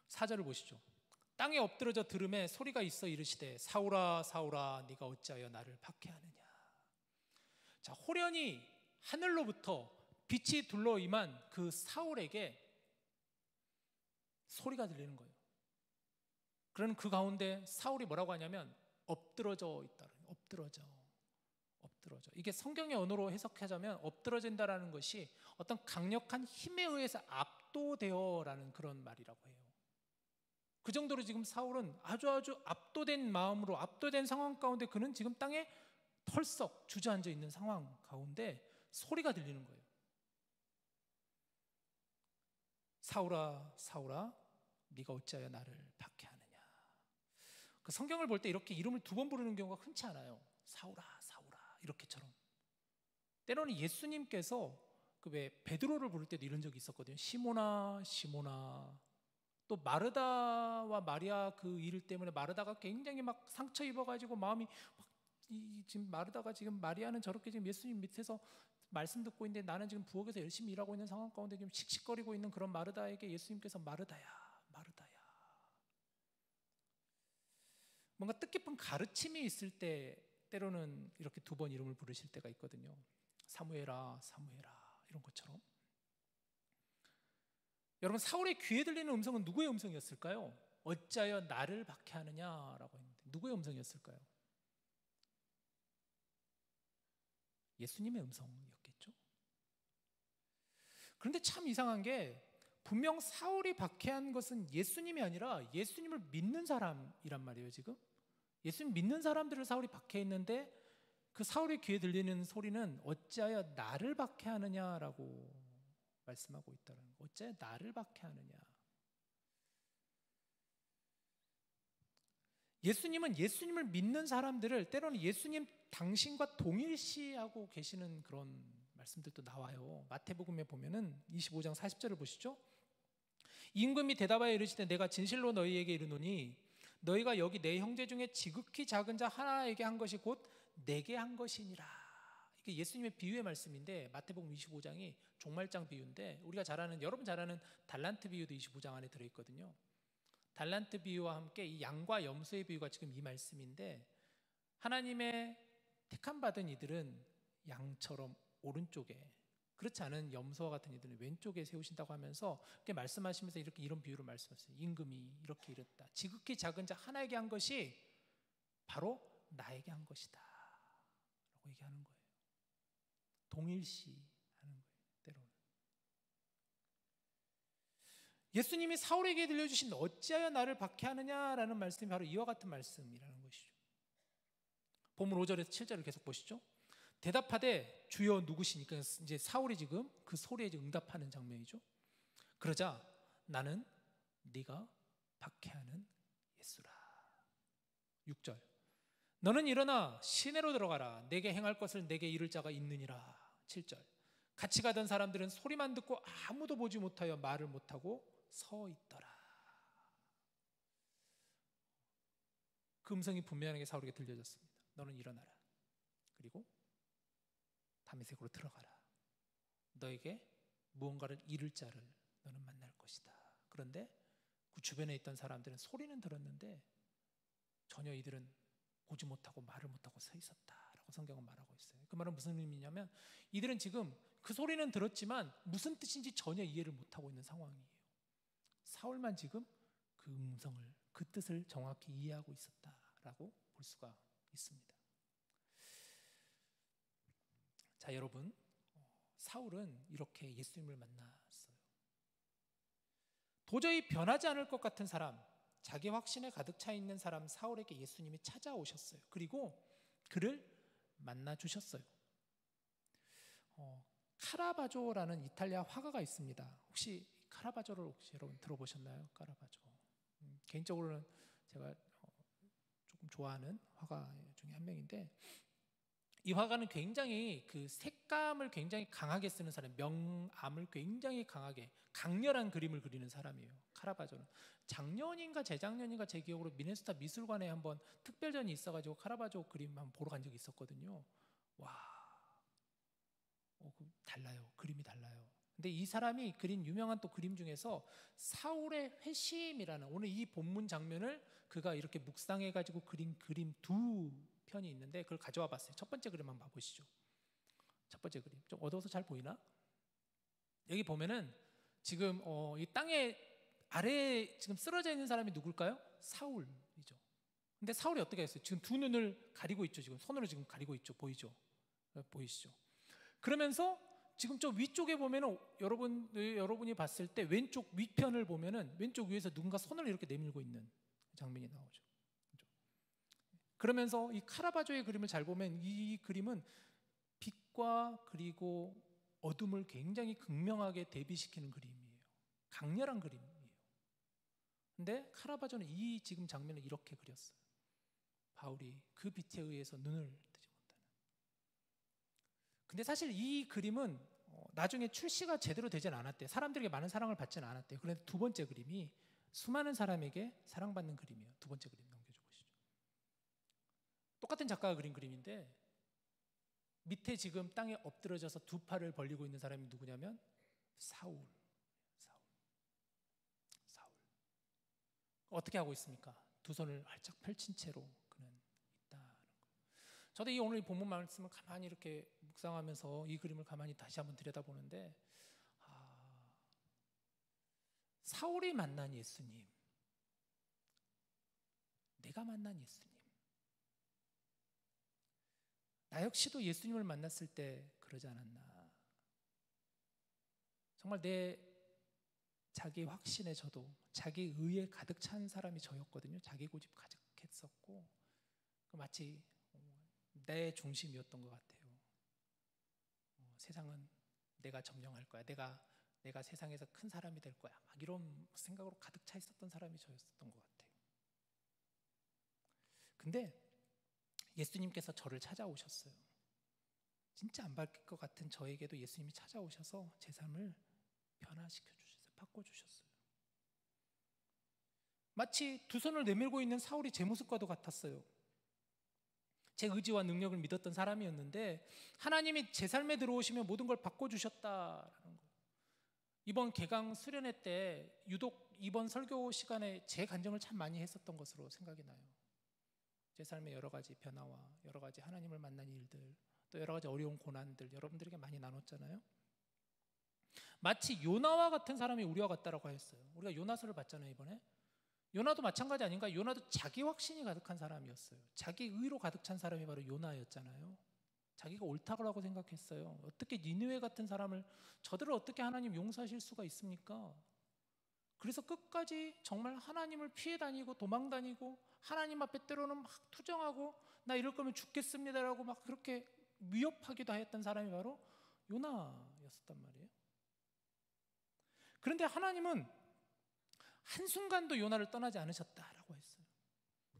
4절을 보시죠. 땅에 엎드러져 들음에 소리가 있어 이르시되 사울아 사울아 네가 어찌하여 나를 박해하느냐. 자, 호련히 하늘로부터 빛이 둘러 임한 그 사울에게 소리가 들리는 거예요. 그러는 그 가운데 사울이 뭐라고 하냐면 엎드러져 있다. 엎드러져. 이게 성경의 언어로 해석하자면 엎드러진다라는 것이 어떤 강력한 힘에 의해서 압도되어라는 그런 말이라고 해요. 그 정도로 지금 사울은 아주 압도된 마음으로, 압도된 상황 가운데 그는 지금 땅에 털썩 주저앉아 있는 상황 가운데 소리가 들리는 거예요. 사울아 사울아 네가 어찌하여 나를 박해하느냐. 그 성경을 볼 때 이렇게 이름을 두 번 부르는 경우가 흔치 않아요. 사울아 사울아 이렇게처럼. 때로는 예수님께서 그 왜 베드로를 부를 때도 이런 적이 있었거든요. 시몬아 시몬아. 또 마르다와 마리아 그 일 때문에 마르다가 굉장히 막 상처 입어가지고 마음이 막 지금 마르다가 지금 마리아는 저렇게 지금 예수님 밑에서 말씀 듣고 있는데 나는 지금 부엌에서 열심히 일하고 있는 상황 가운데 지금 씩씩거리고 있는 그런 마르다에게 예수님께서 마르다야 뭔가 뜻깊은 가르침이 있을 때 때로는 이렇게 두 번 이름을 부르실 때가 있거든요. 사무엘아, 사무엘아, 이런 것처럼. 여러분, 사울의 귀에 들리는 음성은 누구의 음성이었을까요? 어찌하여 나를 박해하느냐라고 했는데 누구의 음성이었을까요? 예수님의 음성이었겠죠. 그런데 참 이상한 게 분명 사울이 박해한 것은 예수님이 아니라 예수님을 믿는 사람이란 말이에요. 지금 예수님 믿는 사람들을 사울이 박해했는데 그 사울의 귀에 들리는 소리는 어찌하여 나를 박해하느냐라고 말씀하고 있다는 거예요. 어찌하여 나를 박해하느냐. 예수님은 예수님을 믿는 사람들을 때로는 예수님 당신과 동일시하고 계시는 그런 말씀들도 나와요. 마태복음에 보면은 25장 40절을 보시죠. 임금이 대답하여 이르시되 내가 진실로 너희에게 이르노니 너희가 여기 내 형제 중에 지극히 작은 자 하나에게 한 것이 곧 내게 한 것이니라. 이게 예수님의 비유의 말씀인데 마태복음 25장이 종말장 비유인데 우리가 여러분 잘 아는 달란트 비유도 25장 안에 들어있거든요. 달란트 비유와 함께 이 양과 염소의 비유가 지금 이 말씀인데 하나님의 택함 받은 이들은 양처럼 오른쪽에 그렇지 않은 염소와 같은 이들은 왼쪽에 세우신다고 하면서 그렇게 말씀하시면서 이런 비유를 말씀하셨어요. 임금이 이렇게 이랬다. 지극히 작은 자 하나에게 한 것이 바로 나에게 한 것이다 라고 얘기하는 거예요. 동일시하는 거예요. 때로는 예수님이 사울에게 들려주신 어찌하여 나를 박해하느냐라는 말씀이 바로 이와 같은 말씀이라는 것이죠. 본문 5절에서 7절을 계속 보시죠. 대답하되 주여 누구시니까 이제 사울이 지금 그 소리에 응답하는 장면이죠. 그러자 나는 네가 박해하는 예수라. 6절 너는 일어나 시내로 들어가라. 내게 행할 것을 내게 이를 자가 있느니라. 7절 같이 가던 사람들은 소리만 듣고 아무도 보지 못하여 말을 못하고 서 있더라. 그 음성이 분명하게 사울에게 들려졌습니다. 너는 일어나라. 그리고 다메섹으로 들어가라. 너에게 무언가를 이를 자를 너는 만날 것이다. 그런데 그 주변에 있던 사람들은 소리는 들었는데 전혀 이들은 보지 못하고 말을 못하고 서 있었다라고 성경은 말하고 있어요. 그 말은 무슨 의미냐면 이들은 지금 그 소리는 들었지만 무슨 뜻인지 전혀 이해를 못하고 있는 상황이에요. 사울만 지금 그 음성을, 그 뜻을 정확히 이해하고 있었다라고 볼 수가 있습니다. 자, 여러분, 사울은 이렇게 예수님을 만났어요. 도저히 변하지 않을 것 같은 사람, 자기 확신에 가득 차 있는 사람 사울에게 예수님이 찾아오셨어요. 그리고 그를 만나 주셨어요. 카라바조라는 이탈리아 화가가 있습니다. 혹시 카라바조를 혹시 여러분 들어보셨나요? 카라바조. 개인적으로는 제가 조금 좋아하는 화가 중에 한 명인데 이 화가는 굉장히 그 색감을 굉장히 강하게 쓰는 사람, 명암을 굉장히 강하게 강렬한 그림을 그리는 사람이에요. 카라바조는 작년인가 재작년인가 제 기억으로 미네소타 미술관에 한번 특별전이 있어가지고 카라바조 그림 한번 보러 간 적이 있었거든요. 와, 달라요. 그림이 달라요. 근데 이 사람이 그린 유명한 또 그림 중에서 사울의 회심이라는 오늘 이 본문 장면을 그가 이렇게 묵상해가지고 그린 그림 두 편이 있는데 그걸 가져와 봤어요. 첫 번째 그림 한번 봐보시죠. 첫 번째 그림 좀 어두워서 잘 보이나? 여기 보면은 지금 이 땅에 아래에 지금 쓰러져 있는 사람이 누굴까요? 사울이죠. 근데 사울이 어떻게 했어요? 지금 두 눈을 가리고 있죠. 지금 손으로 지금 가리고 있죠. 보이죠? 보이시죠? 그러면서 지금 저 위쪽에 보면은 여러분이 봤을 때 왼쪽 위편을 보면은 왼쪽 위에서 누군가 손을 이렇게 내밀고 있는 장면이 나오죠. 그러면서 이 카라바조의 그림을 잘 보면 이 그림은 빛과 그리고 어둠을 굉장히 극명하게 대비시키는 그림이에요. 강렬한 그림이에요. 근데 카라바조는 이 지금 장면을 이렇게 그렸어요. 바울이 그 빛에 의해서 눈을 뜨지 못하는. 근데 사실 이 그림은 나중에 출시가 제대로 되진 않았대요. 사람들에게 많은 사랑을 받지는 않았대요. 그런데 두 번째 그림이 수많은 사람에게 사랑받는 그림이에요. 두 번째 그림 넘겨줘 보시죠. 똑같은 작가가 그린 그림인데 밑에 지금 땅에 엎드려져서 두 팔을 벌리고 있는 사람이 누구냐면 사울. 어떻게 하고 있습니까? 두 손을 활짝 펼친 채로 그는 있다는 거예요. 저도 이 오늘 이 본문 말씀을 가만히 이렇게 묵상하면서 이 그림을 가만히 다시 한번 들여다보는데, 사울이 만난 예수님, 내가 만난 예수님, 나 역시도 예수님을 만났을 때 그러지 않았나. 정말 내 자기 확신에 저도 자기 의에 가득 찬 사람이 저였거든요. 자기 고집 가득했었고 마치 내 중심이었던 것 같아요. 세상은 내가 점령할 거야. 내가 세상에서 큰 사람이 될 거야. 막 이런 생각으로 가득 차 있었던 사람이 저였던 것 같아요. 근데 예수님께서 저를 찾아오셨어요. 진짜 안 바뀔 것 같은 저에게도 예수님이 찾아오셔서 제 삶을 변화시켜 주셨어요. 바꿔주셨어요. 마치 두 손을 내밀고 있는 사울이 제 모습과도 같았어요. 제 의지와 능력을 믿었던 사람이었는데 하나님이 제 삶에 들어오시면 모든 걸 바꿔주셨다라는 거. 이번 개강 수련회 때 유독 이번 설교 시간에 제 간증을 참 많이 했었던 것으로 생각이 나요. 제 삶의 여러 가지 변화와 여러 가지 하나님을 만난 일들, 또 여러 가지 어려운 고난들 여러분들에게 많이 나눴잖아요. 마치 요나와 같은 사람이 우리와 같다라고 하였어요. 우리가 요나서를 봤잖아요 이번에. 요나도 마찬가지 아닌가? 요나도 자기 확신이 가득한 사람이었어요. 자기 의로 가득 찬 사람이 바로 요나였잖아요. 자기가 옳다고 생각했어요. 어떻게 니느웨 같은 사람을, 저들을 어떻게 하나님 용서하실 수가 있습니까? 그래서 끝까지 정말 하나님을 피해 다니고 도망 다니고 하나님 앞에 때로는 막 투정하고 나 이럴 거면 죽겠습니다라고 막 그렇게 위협하기도 했던 사람이 바로 요나였었단 말이에요. 그런데 하나님은 한순간도 요나를 떠나지 않으셨다라고 했어요.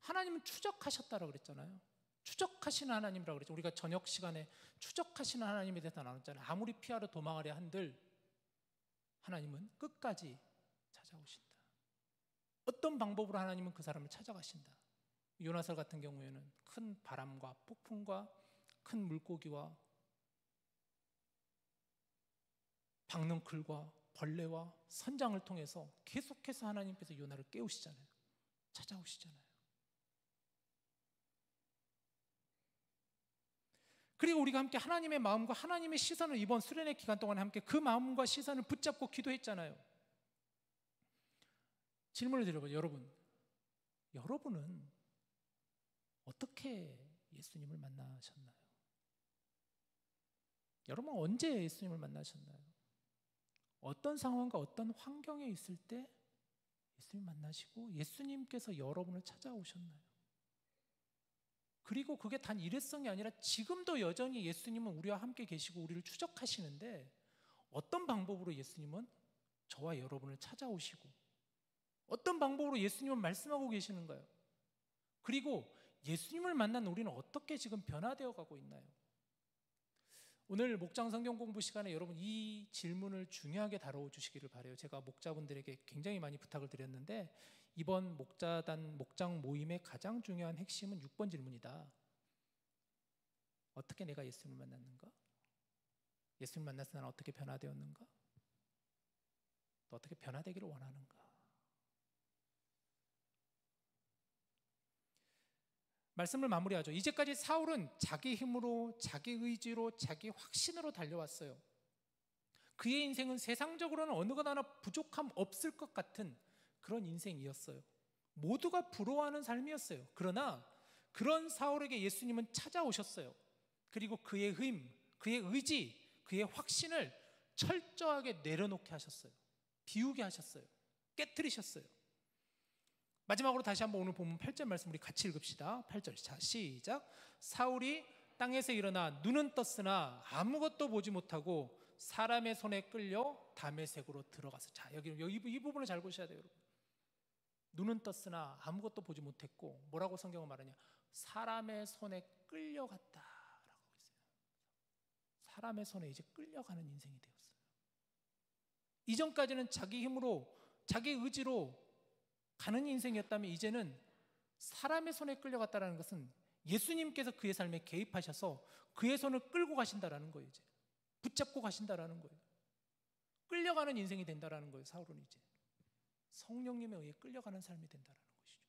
하나님은 추적하셨다라고 그랬잖아요. 추적하시는 하나님이라고 그랬죠. 우리가 저녁 시간에 추적하시는 하나님에 대해서 나눴잖아요. 아무리 피하러 도망하려 한들 하나님은 끝까지 찾아오신다. 어떤 방법으로 하나님은 그 사람을 찾아가신다. 요나서 같은 경우에는 큰 바람과 폭풍과 큰 물고기와 박넝쿨과 벌레와 선장을 통해서 계속해서 하나님께서 요나를 깨우시잖아요. 찾아오시잖아요. 그리고 우리가 함께 하나님의 마음과 하나님의 시선을 이번 수련회 기간 동안에 함께 그 마음과 시선을 붙잡고 기도했잖아요. 질문을 드려봐요. 여러분은 어떻게 예수님을 만나셨나요? 여러분은 언제 예수님을 만나셨나요? 어떤 상황과 어떤 환경에 있을 때 예수님 만나시고 예수님께서 여러분을 찾아오셨나요? 그리고 그게 단 일회성이 아니라 지금도 여전히 예수님은 우리와 함께 계시고 우리를 추적하시는데 어떤 방법으로 예수님은 저와 여러분을 찾아오시고 어떤 방법으로 예수님은 말씀하고 계시는가요? 그리고 예수님을 만난 우리는 어떻게 지금 변화되어 가고 있나요? 오늘 목장 성경 공부 시간에 여러분 이 질문을 중요하게 다뤄 주시기를 바라요. 제가 목자분들에게 굉장히 많이 부탁을 드렸는데 이번 목장 모임의 가장 중요한 핵심은 6번 질문이다. 어떻게 내가 예수님을 만났는가? 예수님을 만나서 나는 어떻게 변화되었는가? 또 어떻게 변화되기를 원하는가? 말씀을 마무리하죠. 이제까지 사울은 자기 힘으로, 자기 의지로, 자기 확신으로 달려왔어요. 그의 인생은 세상적으로는 어느 것 하나 부족함 없을 것 같은 그런 인생이었어요. 모두가 부러워하는 삶이었어요. 그러나 그런 사울에게 예수님은 찾아오셨어요. 그리고 그의 힘, 그의 의지, 그의 확신을 철저하게 내려놓게 하셨어요. 비우게 하셨어요. 깨트리셨어요. 마지막으로 다시 한번 오늘 본문 8절 말씀 우리 같이 읽읍시다. 8절. 자, 시작. 사울이 땅에서 일어나 눈은 떴으나 아무것도 보지 못하고 사람의 손에 끌려 다메섹으로 들어가서. 자, 여기 이 부분을 잘 보셔야 돼요, 여러분. 눈은 떴으나 아무것도 보지 못했고 뭐라고 성경은 말하냐? 사람의 손에 끌려갔다라고 했어요. 사람의 손에 이제 끌려가는 인생이 되었어요. 이전까지는 자기 힘으로, 자기 의지로 가는 인생이었다면 이제는 사람의 손에 끌려갔다라는 것은 예수님께서 그의 삶에 개입하셔서 그의 손을 끌고 가신다라는 거예요. 이제 붙잡고 가신다라는 거예요. 끌려가는 인생이 된다라는 거예요. 사울은 이제 성령님에 의해 끌려가는 삶이 된다라는 것이죠.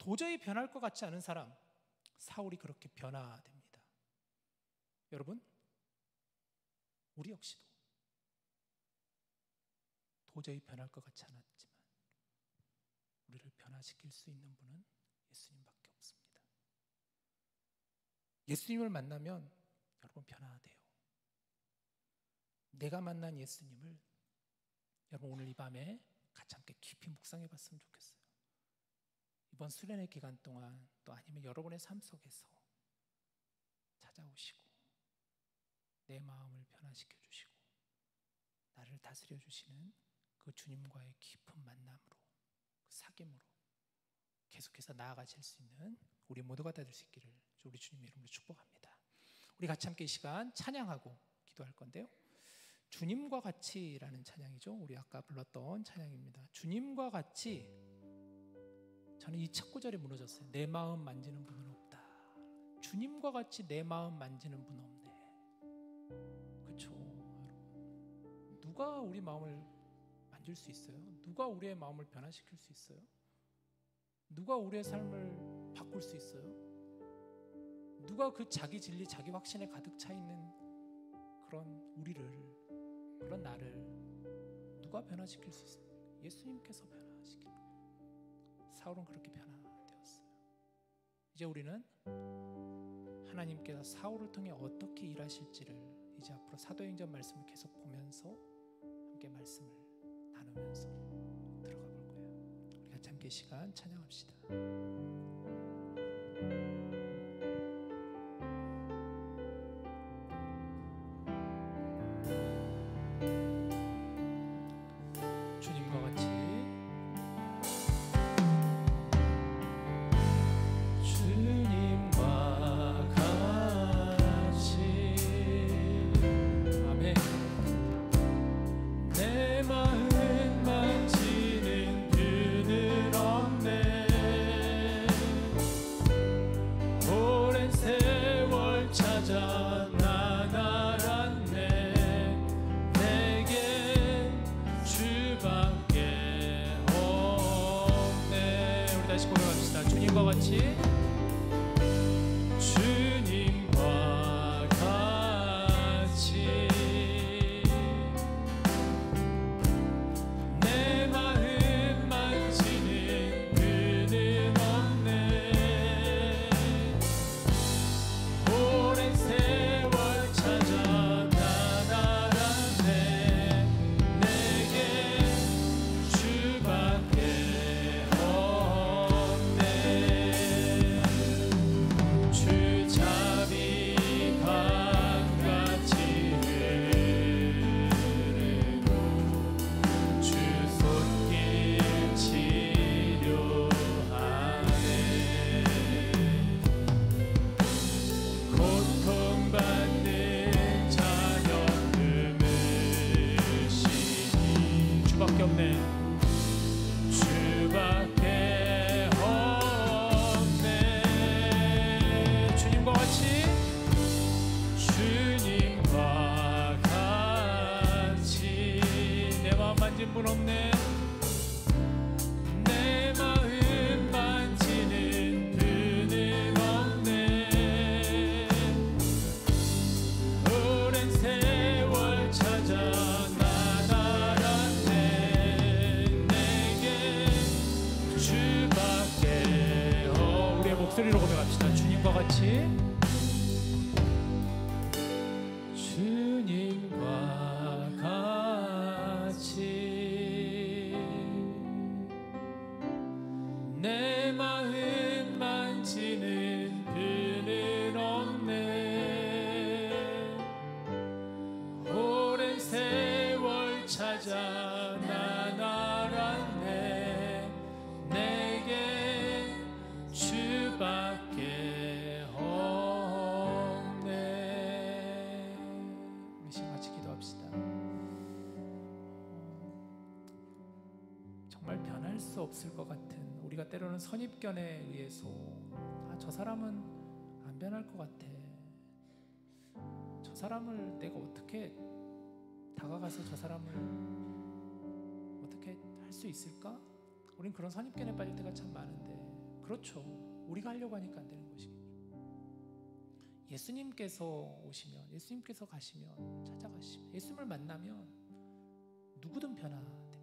도저히 변할 것 같지 않은 사람, 사울이 그렇게 변화됩니다. 여러분, 우리 역시도 도저히 변할 것 같지 않았지만 우리를 변화시킬 수 있는 분은 예수님밖에 없습니다. 예수님을 만나면 여러분 변화돼요. 내가 만난 예수님을 여러분 오늘 이 밤에 같이 함께 깊이 묵상해 봤으면 좋겠어요. 이번 수련회 기간 동안 또 아니면 여러분의 삶 속에서 찾아오시고 내 마음을 변화시켜 주시고 나를 다스려 주시는 그 주님과의 깊은 만남으로, 그 사귐으로 계속해서 나아가실 수 있는 우리 모두가 다 될 수 있기를 우리 주님 이름으로 축복합니다. 우리 같이 함께 이 시간 찬양하고 기도할 건데요, 주님과 같이라는 찬양이죠. 우리 아까 불렀던 찬양입니다. 주님과 같이. 저는 이 첫 구절이 무너졌어요. 내 마음 만지는 분은 없다. 주님과 같이 내 마음 만지는 분 없네. 그렇죠, 여러분. 누가 우리 마음을 만질 수 있어요? 누가 우리의 마음을 변화시킬 수 있어요? 누가 우리의 삶을 바꿀 수 있어요? 누가 그 자기 진리, 자기 확신에 가득 차 있는 그런 우리를, 그런 나를 누가 변화시킬 수 있어요? 예수님께서 변화시킬. 사울은 그렇게 변화되었어요. 이제 우리는 하나님께서 사울을 통해 어떻게 일하실지를 이제 앞으로 사도행전 말씀을 계속 보면서 함께 말씀을 나누면서 들어가 볼 거예요. 우리 같이 함께 시간 찬양합시다. 주님과 같이. 주님과 같이. 아멘. 내 마음 만지는 그는 없네. 오랜 세월 찾아 난 알았네. 내게 주밖에 없네. 우리 다시 고백합시다. 주님과 같이. 주님과 같이. 내 마음 만지는 그는 없네. 오랜 세월 찾아 난 알았네. 내게 주밖에 없네. 주잡이 강같이 흐르고 주 손길 치료하네. 고통받는 자녀 품으시니 주밖에 없네. 주밖에 없네. 주님과 같이. 주님과 같이. 내 마음 만진 분 없네. 내 마음 만지는 분은 없네. 오랜 세월 찾아 난 알았네. 내게 주밖에 우리의 목소리로 고백합시다. 주님과 같이. 주님과 같이. 내 마음 만지는 그는 없네. 오랜 세월 찾아 난 알았네. 내게 주밖에 없네. 우리 지금 같이 기도합시다. 정말 변할 수 없을 것 같은, 우리가 때로는 선입견에 의해서 저 사람은 안 변할 것 같아. 저 사람을 내가 어떻게 다가가서 저 사람을 어떻게 할 수 있을까? 우린 그런 선입견에 빠질 때가 참 많은데, 그렇죠. 우리가 하려고 하니까 안 되는 것이겠죠. 예수님께서 오시면, 예수님께서 가시면, 찾아가시면, 예수님을 만나면 누구든 변화됩니다.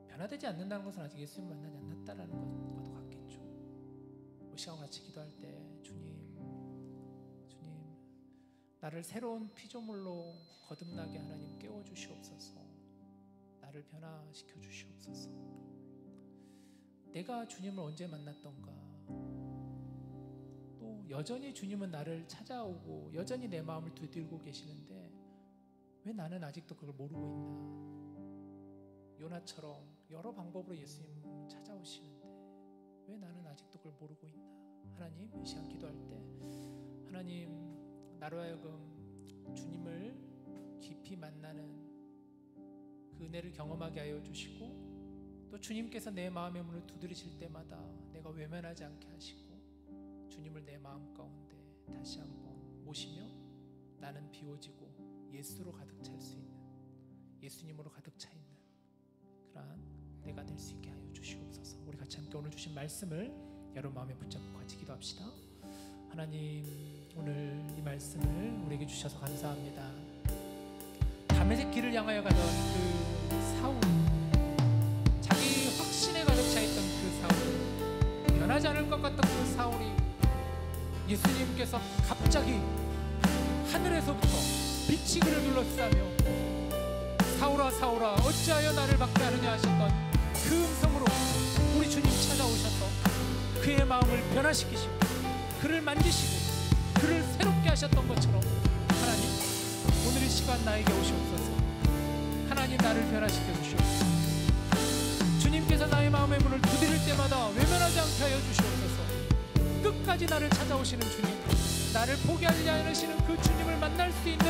변화되지 않는다는 것은 아직 예수님 만나지 않았다라는 것과도 같겠죠. 우리 시간 같이 기도할 때 주님, 나를 새로운 피조물로 거듭나게 하나님 깨워주시옵소서. 나를 변화시켜 주시옵소서. 내가 주님을 언제 만났던가, 또 여전히 주님은 나를 찾아오고 여전히 내 마음을 두들고 계시는데 왜 나는 아직도 그걸 모르고 있나? 요나처럼 여러 방법으로 예수님 찾아오시는데 왜 나는 아직도 그걸 모르고 있나? 하나님, 이 시간 기도할 때 하나님, 나로 하여금 주님을 깊이 만나는 그 은혜를 경험하게 하여 주시고, 또 주님께서 내 마음의 문을 두드리실 때마다 내가 외면하지 않게 하시고 주님을 내 마음 가운데 다시 한번 모시며 나는 비워지고 예수로 가득 찰 수 있는, 예수님으로 가득 차 있는 그러한 내가 될 수 있게 하여 주시옵소서. 우리 같이 함께 오늘 주신 말씀을 여러분 마음에 붙잡고 같이 기도합시다. 하나님, 오늘 이 말씀을 우리에게 주셔서 감사합니다. 다메섹 길을 향하여 가던 그 사울, 자기 확신에 가득 차 있던 그 사울, 변하지 않을 것 같던 그 사울이 예수님께서 갑자기 하늘에서부터 빛이 그를 둘러싸며 사울아 사울아 어찌하여 나를 박해하느냐 하셨던 그 음성으로 우리 주님 찾아오셔서 그의 마음을 변화시키시고 그를 만지시고 그를 새롭게 하셨던 것처럼, 하나님, 오늘 이 시간 나에게 오시옵소서. 하나님, 나를 변화시켜 주시옵소서. 주님께서 나의 마음의 문을 두드릴 때마다 외면하지 않게 하여 주시옵소서. 끝까지 나를 찾아오시는 주님, 나를 포기하지 않으시는 그 주님을 만날 수 있는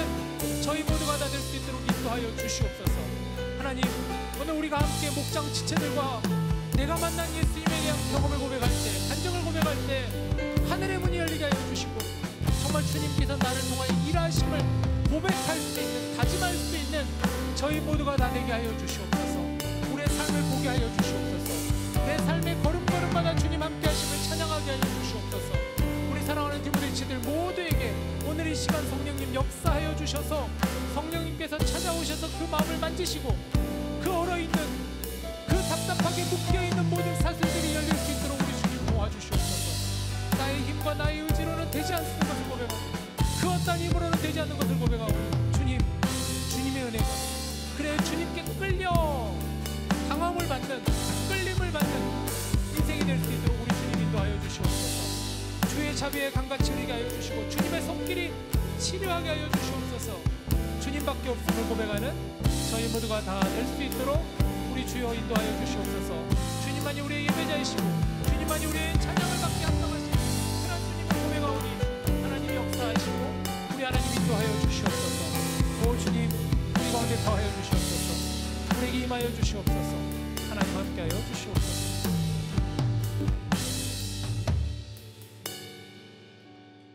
저희 모두가 다 될 수 있도록 인도하여 주시옵소서. 하나님, 오늘 우리가 함께 목장 지체들과 내가 만난 예수님에 대한 경험을 고백할 때, 간증을 고백할 때 하늘의 문이 열리게 하여 주시고, 정말 주님께서 나를 통하여 일하심을 고백할 수 있는, 다짐할 수 있는 저희 모두가 다 되게 하여 주시옵소서. 우리의 삶을 보게 하여 주시옵소서. 내 삶의 걸음걸음마다 주님 함께 하심을 찬양하게 하여 주시옵소서. 우리 사랑하는 디모데치들 모두에게 오늘 이 시간 성령님 역사하여 주셔서 성령님께서 찾아오셔서 그 마음을 만지시고 그 얼어있는, 그 답답하게 묶여있는 모든 사슬들이 열릴 수 있도록 우리 주님 도와주시옵소서. 나의 힘과 나의 의지로는 되지 않는 것을 고백하고 그 어떤 힘으로는 되지 않는 것을 고백하고 주님, 주님의 은혜가, 그래 주님께 끌려 당함을 받는, 끌림을 받는 인생이 될 수 있도록 우리 주님 인도하여 주시옵소서. 주의 자비에 감같이 흐리게 하여 주시고 주님의 손길이 치료하게 하여 주시옵소서. 주님밖에 없음을 고백하는 저희 모두가 다 될 수 있도록 우리 주여 인도하여 주시옵소서. 주님만이 우리의 예배자이시고 주님만이 우리의 찬양을 받게 합당하시는 그런 주님을 고백하오니 하나님 역사하시고 우리 하나님 인도하여 주시옵소서. 오 주님, 우리 가운데 더하여 주시옵소서. 우리에게 임하여 주시옵소서. 하나님 함께하여 주시옵소서.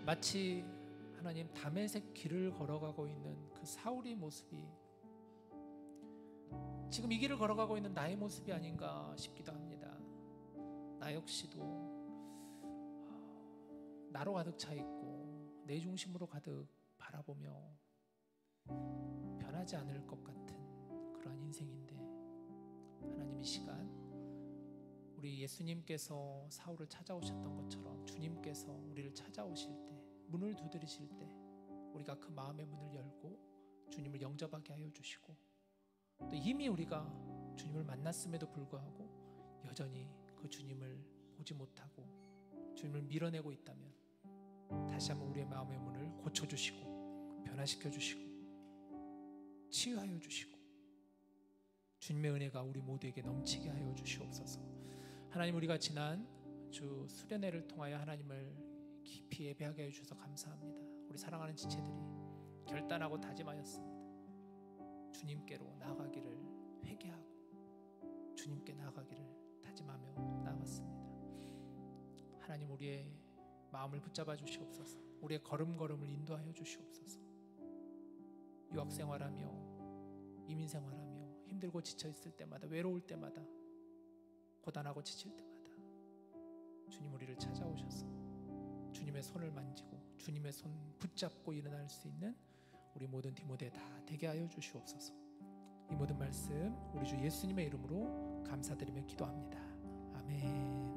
마치 하나님 다메섹 길을 걸어가고 있는 그 사울의 모습이 지금 이 길을 걸어가고 있는 나의 모습이 아닌가 싶기도 합니다. 나 역시도 나로 가득 차 있고 내 중심으로 가득 바라보며 변하지 않을 것 같은 그러한 인생인데, 하나님 이 시간 우리 예수님께서 사울을 찾아오셨던 것처럼 주님께서 우리를 찾아오실 때, 문을 두드리실 때 우리가 그 마음의 문을 열고 주님을 영접하게 하여 주시고, 또 이미 우리가 주님을 만났음에도 불구하고 여전히 그 주님을 보지 못하고 주님을 밀어내고 있다면 다시 한번 우리의 마음의 문을 고쳐주시고 변화시켜 주시고 치유하여 주시고 주님의 은혜가 우리 모두에게 넘치게 하여 주시옵소서. 하나님, 우리가 지난 주 수련회를 통하여 하나님을 깊이 예배하게 해주셔서 감사합니다. 우리 사랑하는 지체들이 결단하고 다짐하였습니다. 주님께로 나아가기를 회개하고 주님께 나아가기를 다짐하며 나아갔습니다. 하나님, 우리의 마음을 붙잡아 주시옵소서. 우리의 걸음걸음을 인도하여 주시옵소서. 유학생활하며 이민생활하며 힘들고 지쳐있을 때마다, 외로울 때마다, 고단하고 지칠 때마다 주님 우리를 찾아오셔서 주님의 손을 만지고 주님의 손 붙잡고 일어날 수 있는 우리 모든 디모데 다 되게 하여 주시옵소서. 이 모든 말씀 우리 주 예수님의 이름으로 감사드리며 기도합니다. 아멘.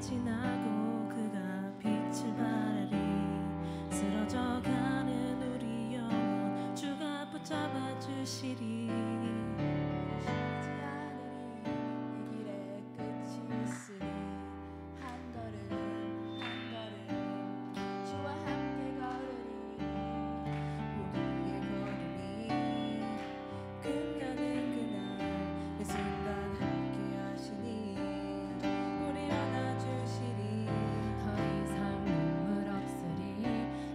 지나고 그가 빛을 발하리 쓰러져가는 우리 영혼 주가 붙잡아 주시리 쉬지 않으리 이 길에 끝이 있으리 한 걸음 한 걸음 주와 함께 걸으리 우리의 걸음이 끝나는 그날 매 순간 함께 하시니 우리 안아주시리 더 이상 눈물 없으리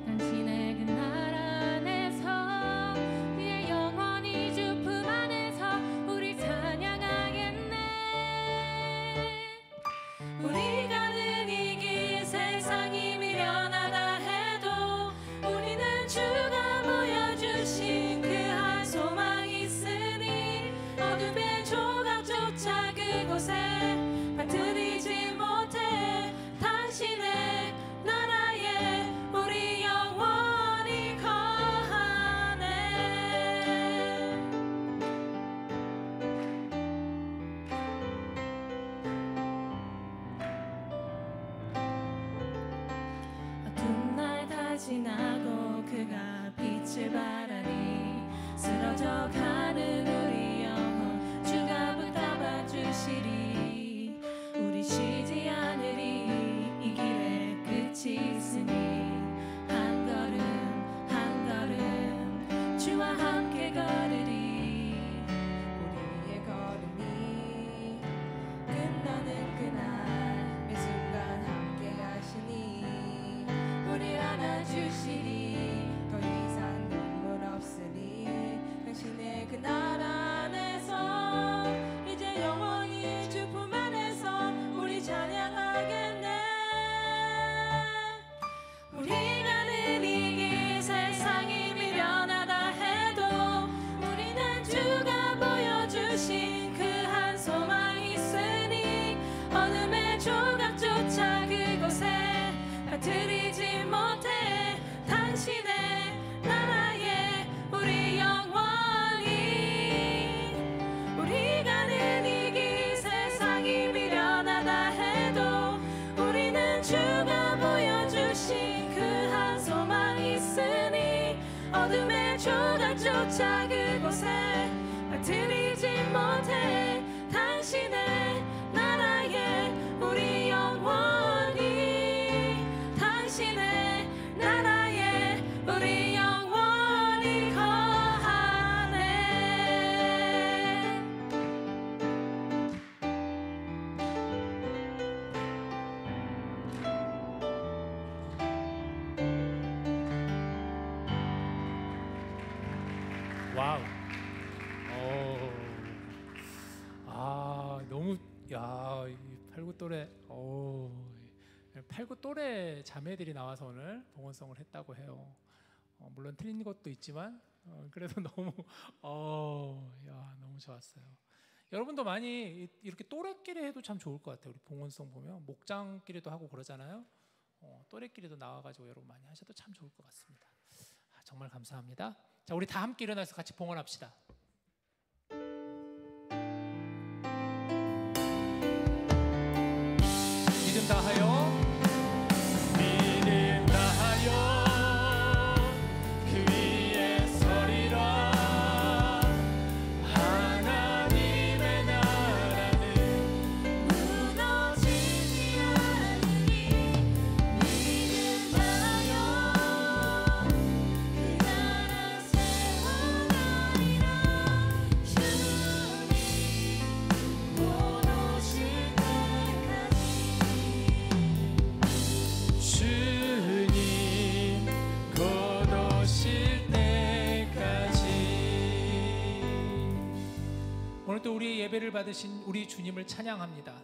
당신의 그 날 안에서 그의 영원히 주 품 안에서 우리 찬양하겠네. 우리가 늘 이길 세상이 미련하다 해도 우리는 주가 보여주신 그 한 소망 있으니 어둠의 조각조차 그곳에 빠뜨리지 못해 당신의 나라에 우리 영원히 거하네. 어두운 날 다 지나고 그가 빛을 발하리 쓰러져가는 우리 영혼 주가 붙잡아 주시리 우리 쉬지 않으리 이 길에 끝이 있으니 한 걸음 한 걸음 주와 함께 걸으리 우리의 걸음이 끝나는 그날 매 순간 함께 하시니 우리 안아주시리 더 이상 눈물 없으리 당신의 그 날 안에서 이제 영원히 주 품 안에서 우리 찬양하겠네. 우리가 늘 이길 세상이 미련하다 해도 우리는 주가 보여주신 그 한 소망 있으니 어둠의 조각조차 그곳에 빠뜨리지 못해 당신의 나라에 우리 영원히 우리가 늘 이길 세상이 미련하다 해도 우리는 주가 보여주신 그 한 소망 있으니 어둠의 조각조차 그곳에 빠뜨리지 못해 당신의 나라에 우리 영원히 당신의 나라에 우리 영원히 거하네. 와우. 너무 이 팔구 또래 팔구 또래 자매들이 나와서 오늘 봉헌송을 했다고 해요. 물론 틀린 것도 있지만 그래도 너무 너무 좋았어요. 여러분도 많이 이렇게 또래끼리 해도 참 좋을 것 같아요. 우리 봉헌송 보면 목장끼리도 하고 그러잖아요. 또래끼리도 나와가지고 여러분 많이 하셔도 참 좋을 것 같습니다. 정말 감사합니다. 자, 우리 다 함께 일어나서 같이 봉헌합시다. 믿음 다하여 믿음 다하여 그 위에 서리라. 하나님의 나라는 무너지지 않으니 믿음 다하여 예배를 받으신 우리 주님을 찬양합니다.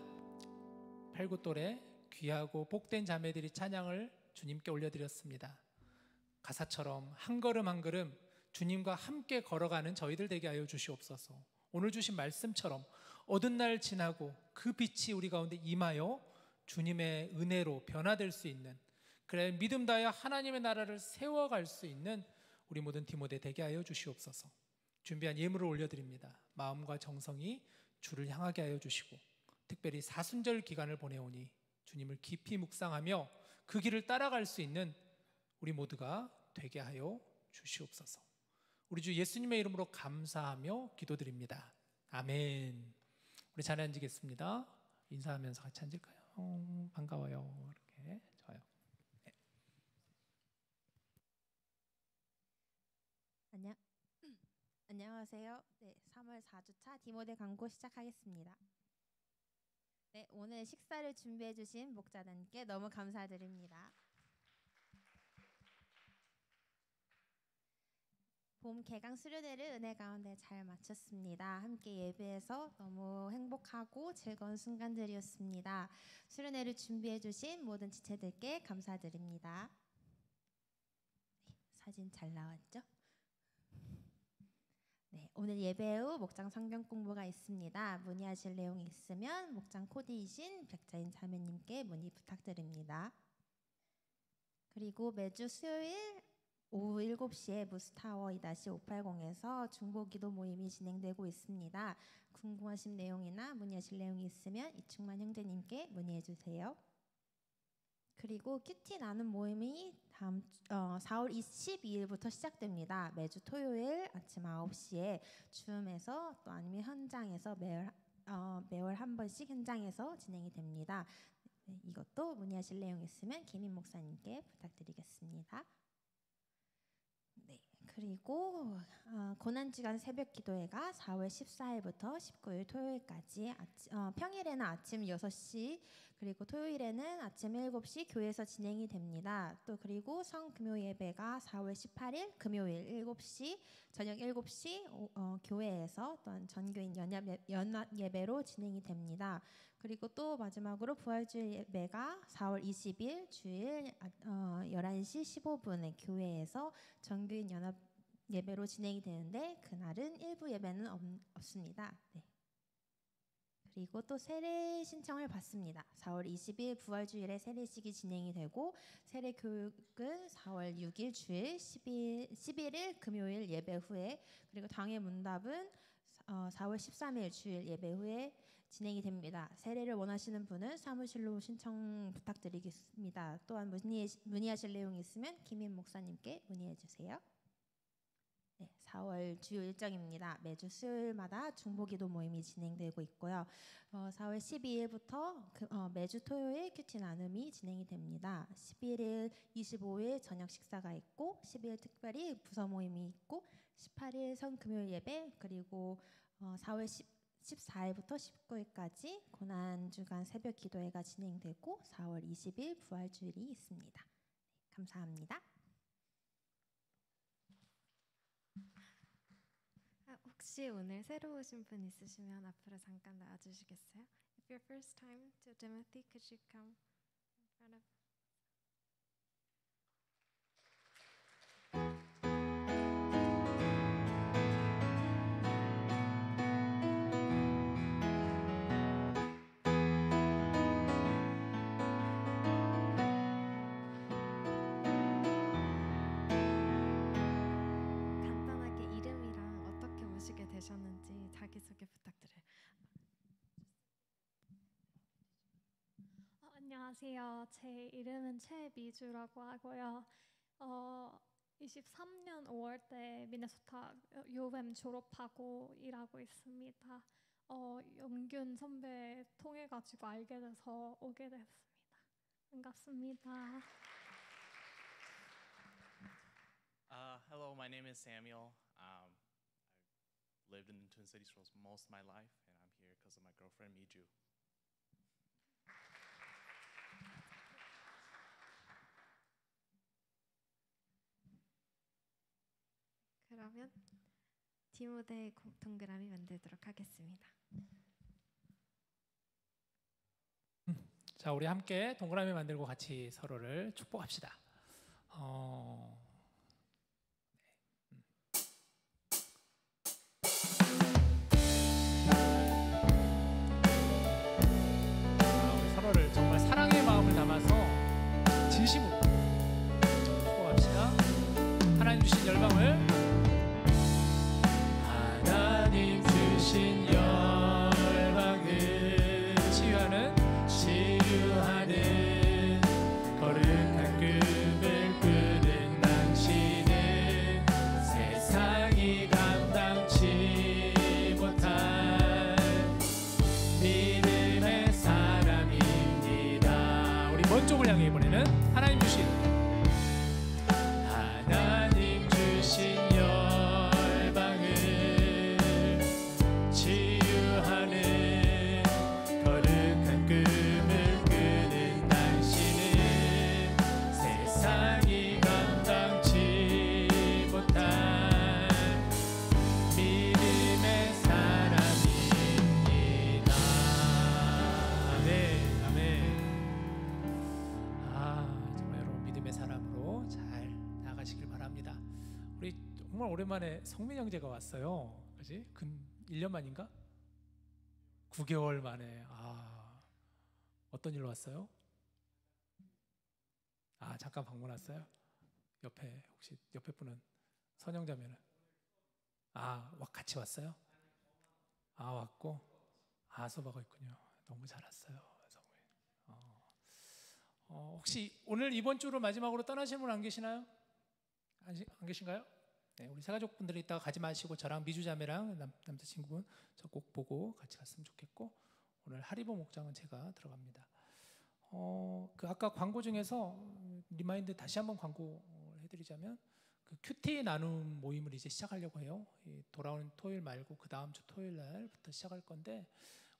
팔굿돌에 귀하고 복된 자매들이 찬양을 주님께 올려드렸습니다. 가사처럼 한 걸음 한 걸음 주님과 함께 걸어가는 저희들 되게 하여 주시옵소서. 오늘 주신 말씀처럼 어두운 날 지나고 그 빛이 우리 가운데 임하여 주님의 은혜로 변화될 수 있는, 그래 믿음 다하여 하나님의 나라를 세워갈 수 있는 우리 모든 디모데 되게 하여 주시옵소서. 준비한 예물을 올려드립니다. 마음과 정성이 주를 향하게 하여 주시고, 특별히 사순절 기간을 보내오니 주님을 깊이 묵상하며 그 길을 따라갈 수 있는 우리 모두가 되게 하여 주시옵소서. 우리 주 예수님의 이름으로 감사하며 기도드립니다. 아멘. 우리 자리 앉으겠습니다. 인사하면서 같이 앉을까요? 반가워요. 이렇게 좋아요. 네. 안녕하세요. 네, 3월 4주차 디모데 강고 시작하겠습니다. 네, 오늘 식사를 준비해 주신 목자단께 너무 감사드립니다. 봄 개강 수련회를 은혜 가운데 잘 마쳤습니다. 함께 예배해서 너무 행복하고 즐거운 순간들이었습니다. 수련회를 준비해 주신 모든 지체들께 감사드립니다. 네, 사진 잘 나왔죠? 네, 오늘 예배 후 목장 성경 공부가 있습니다. 문의하실 내용이 있으면 목장 코디이신 백자인 자매님께 문의 부탁드립니다. 그리고 매주 수요일 오후 7시에 무스타워 2-580에서 중보기도 모임이 진행되고 있습니다. 궁금하신 내용이나 문의하실 내용이 있으면 이충만 형제님께 문의해 주세요. 그리고 큐티 나눔 모임이 4월 22일부터 시작됩니다. 매주 토요일 아침 9시에 줌에서 또 아니면 현장에서 매월 한 번씩 현장에서 진행이 됩니다. 네, 이것도 문의하실 내용 있으면 김인 목사님께 부탁드리겠습니다. 네, 그리고 고난주간 새벽기도회가 4월 14일부터 19일 토요일까지 평일에는 아침 6시 그리고 토요일에는 아침 7시 교회에서 진행이 됩니다. 또 그리고 성금요 예배가 4월 18일 금요일 7시 저녁 7시 교회에서 또한 전교인 연합 예배로 진행이 됩니다. 그리고 또 마지막으로 부활주일 예배가 4월 20일 주일 11시 15분에 교회에서 전교인 연합 예배로 진행이 되는데 그날은 일부 예배는 없습니다. 네. 그리고 또 세례 신청을 받습니다. 4월 20일 부활주일에 세례식이 진행이 되고 세례 교육은 4월 6일 주일 11일 금요일 예배 후에 그리고 당회 문답은 4월 13일 주일 예배 후에 진행이 됩니다. 세례를 원하시는 분은 사무실로 신청 부탁드리겠습니다. 또한 문의하실 내용이 있으면 김인 목사님께 문의해 주세요. 네, 4월 주요 일정입니다. 매주 수요일마다 중보기도 모임이 진행되고 있고요. 4월 12일부터 매주 토요일 큐티 나눔이 진행이 됩니다. 11일, 25일 저녁 식사가 있고 10일 특별히 부서 모임이 있고 18일 성금요일 예배 그리고 4월 14일부터 19일까지 고난주간 새벽 기도회가 진행되고 4월 20일 부활주일이 있습니다. 네, 감사합니다. 혹시 오늘 새로 오신 분 있으시면 앞으로 잠깐 나와주시겠어요? If your first time to Timothy, could you come in front of? 간단하게 이름이랑 어떻게 오시게 되셨는지 자기소개 부탁드려요. 안녕하세요. 제 이름은 최미주라고 하고요. 23년 5월 때 미네소타 UM 졸업하고 일하고 있습니다. 영균 선배 통해 가지고 알게 돼서 오게 됐습니다. 반갑습니다. Hello, my name is Samuel. I've lived in the Twin Cities for most of my life, and I'm here because of my girlfriend, Miju. 그러면 디모데 동그라미 만들도록 하겠습니다. 자, 우리 함께 동그라미 만들고 같이 서로를 축복합시다. 우리 서로를 정말 사랑의 마음을 담아서 진심으로 축복합시다. 하나님 주신 열방을, 하나님 주신 열방을 치유하는 거룩한 꿈을 꾸는 당신은 세상이 감당치 못할 믿음의 사람입니다. 우리 먼 쪽을 향해 보내는 하나님 주신 열방을 치유하는 거룩한 꿈을 꾸는 당신은 세상이 감당치 못할 믿음의 사람입니다. 아멘, 아멘. 정말 여러분 믿음의 사람으로 잘 나가시길 바랍니다. 우리 정말 오랜만에 성민 형제가 왔어요. 그지? 근 1년 만인가? 9개월 만에. 어떤 일로 왔어요? 잠깐 방문 왔어요? 혹시 옆에 분은 선영자매는? 같이 왔어요? 왔고? 수업하고 있군요. 너무 잘 왔어요. 혹시 오늘 이번 주로 마지막으로 떠나신 분 안 계시나요? 안 계신가요? 네, 우리 새가족분들이 이따가 가지 마시고 저랑 미주자매랑 남자친구분 저 꼭 보고 같이 갔으면 좋겠고, 오늘 하리보 목장은 제가 들어갑니다. 그 아까 광고 중에서 리마인드 다시 한번 광고 해드리자면, 그 큐티 나눔 모임을 이제 시작하려고 해요. 돌아오는 토요일 말고 그 다음 주 토요일 날부터 시작할 건데,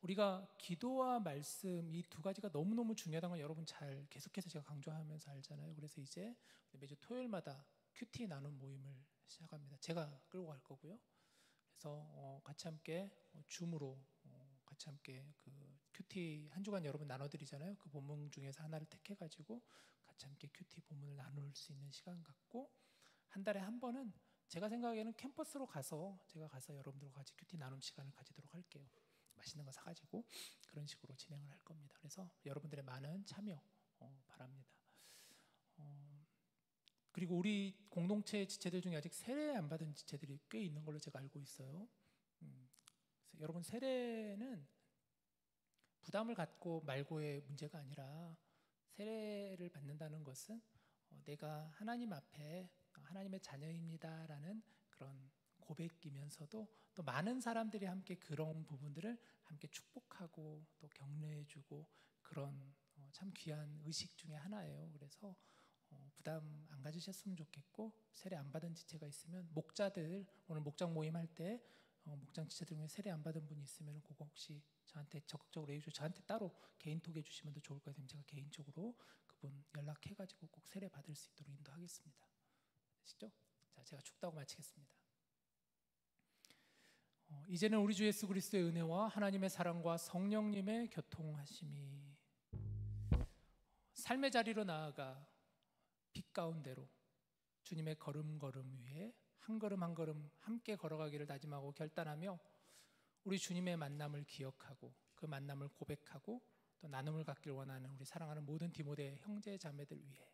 우리가 기도와 말씀 이 두 가지가 너무너무 중요하다는 걸 여러분 잘 계속해서 제가 강조하면서 알잖아요. 그래서 이제 매주 토요일마다 큐티 나눔 모임을 시작합니다. 제가 끌고 갈 거고요. 그래서 같이 함께 줌으로 같이 함께 그 큐티 한 주간 여러분 나눠드리잖아요. 그 본문 중에서 하나를 택해가지고 같이 함께 큐티 본문을 나눌 수 있는 시간 갖고, 한 달에 한 번은 제가 생각하기에는 캠퍼스로 가서 제가 가서 여러분들과 같이 큐티 나눔 시간을 가지도록 할게요. 맛있는 거 사가지고 그런 식으로 진행을 할 겁니다. 그래서 여러분들의 많은 참여 바랍니다. 그리고 우리 공동체 지체들 중에 아직 세례 안 받은 지체들이 꽤 있는 걸로 제가 알고 있어요. 그래서 여러분, 세례는 부담을 갖고 말고의 문제가 아니라, 세례를 받는다는 것은 내가 하나님 앞에 하나님의 자녀입니다라는 그런 고백이면서도, 또 많은 사람들이 함께 그런 부분들을 함께 축복하고 또 격려해주고, 그런 참 귀한 의식 중에 하나예요. 그래서 부담 안 가지셨으면 좋겠고, 세례 안 받은 지체가 있으면 목자들 오늘 목장 모임 할 때 목장 지체들 중에 세례 안 받은 분이 있으면 그거 혹시 저한테 적극적으로 해주시고, 저한테 따로 개인톡 해주시면 더 좋을 것 같아요. 제가 개인적으로 그분 연락해가지고 꼭 세례 받을 수 있도록 인도하겠습니다. 아시죠? 자, 제가 축도하고 마치겠습니다. 이제는 우리 주 예수 그리스도의 은혜와 하나님의 사랑과 성령님의 교통하심이 삶의 자리로 나아가 빛 가운데로 주님의 걸음걸음 위에 한 걸음 한 걸음 함께 걸어가기를 다짐하고 결단하며, 우리 주님의 만남을 기억하고 그 만남을 고백하고 또 나눔을 갖길 원하는 우리 사랑하는 모든 디모데 형제 자매들 위해,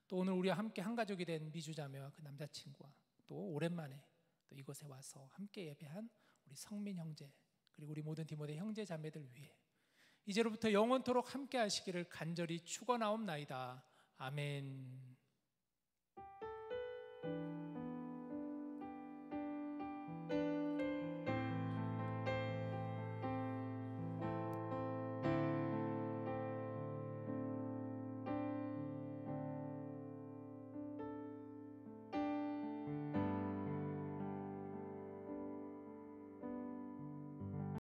또 오늘 우리와 함께 한 가족이 된 미주 자매와 그 남자친구와 또 오랜만에 또 이곳에 와서 함께 예배한 우리 성민 형제, 그리고 우리 모든 디모데 형제 자매들 위해 이제로부터 영원토록 함께 하시기를 간절히 축원하옵나이다. 아멘.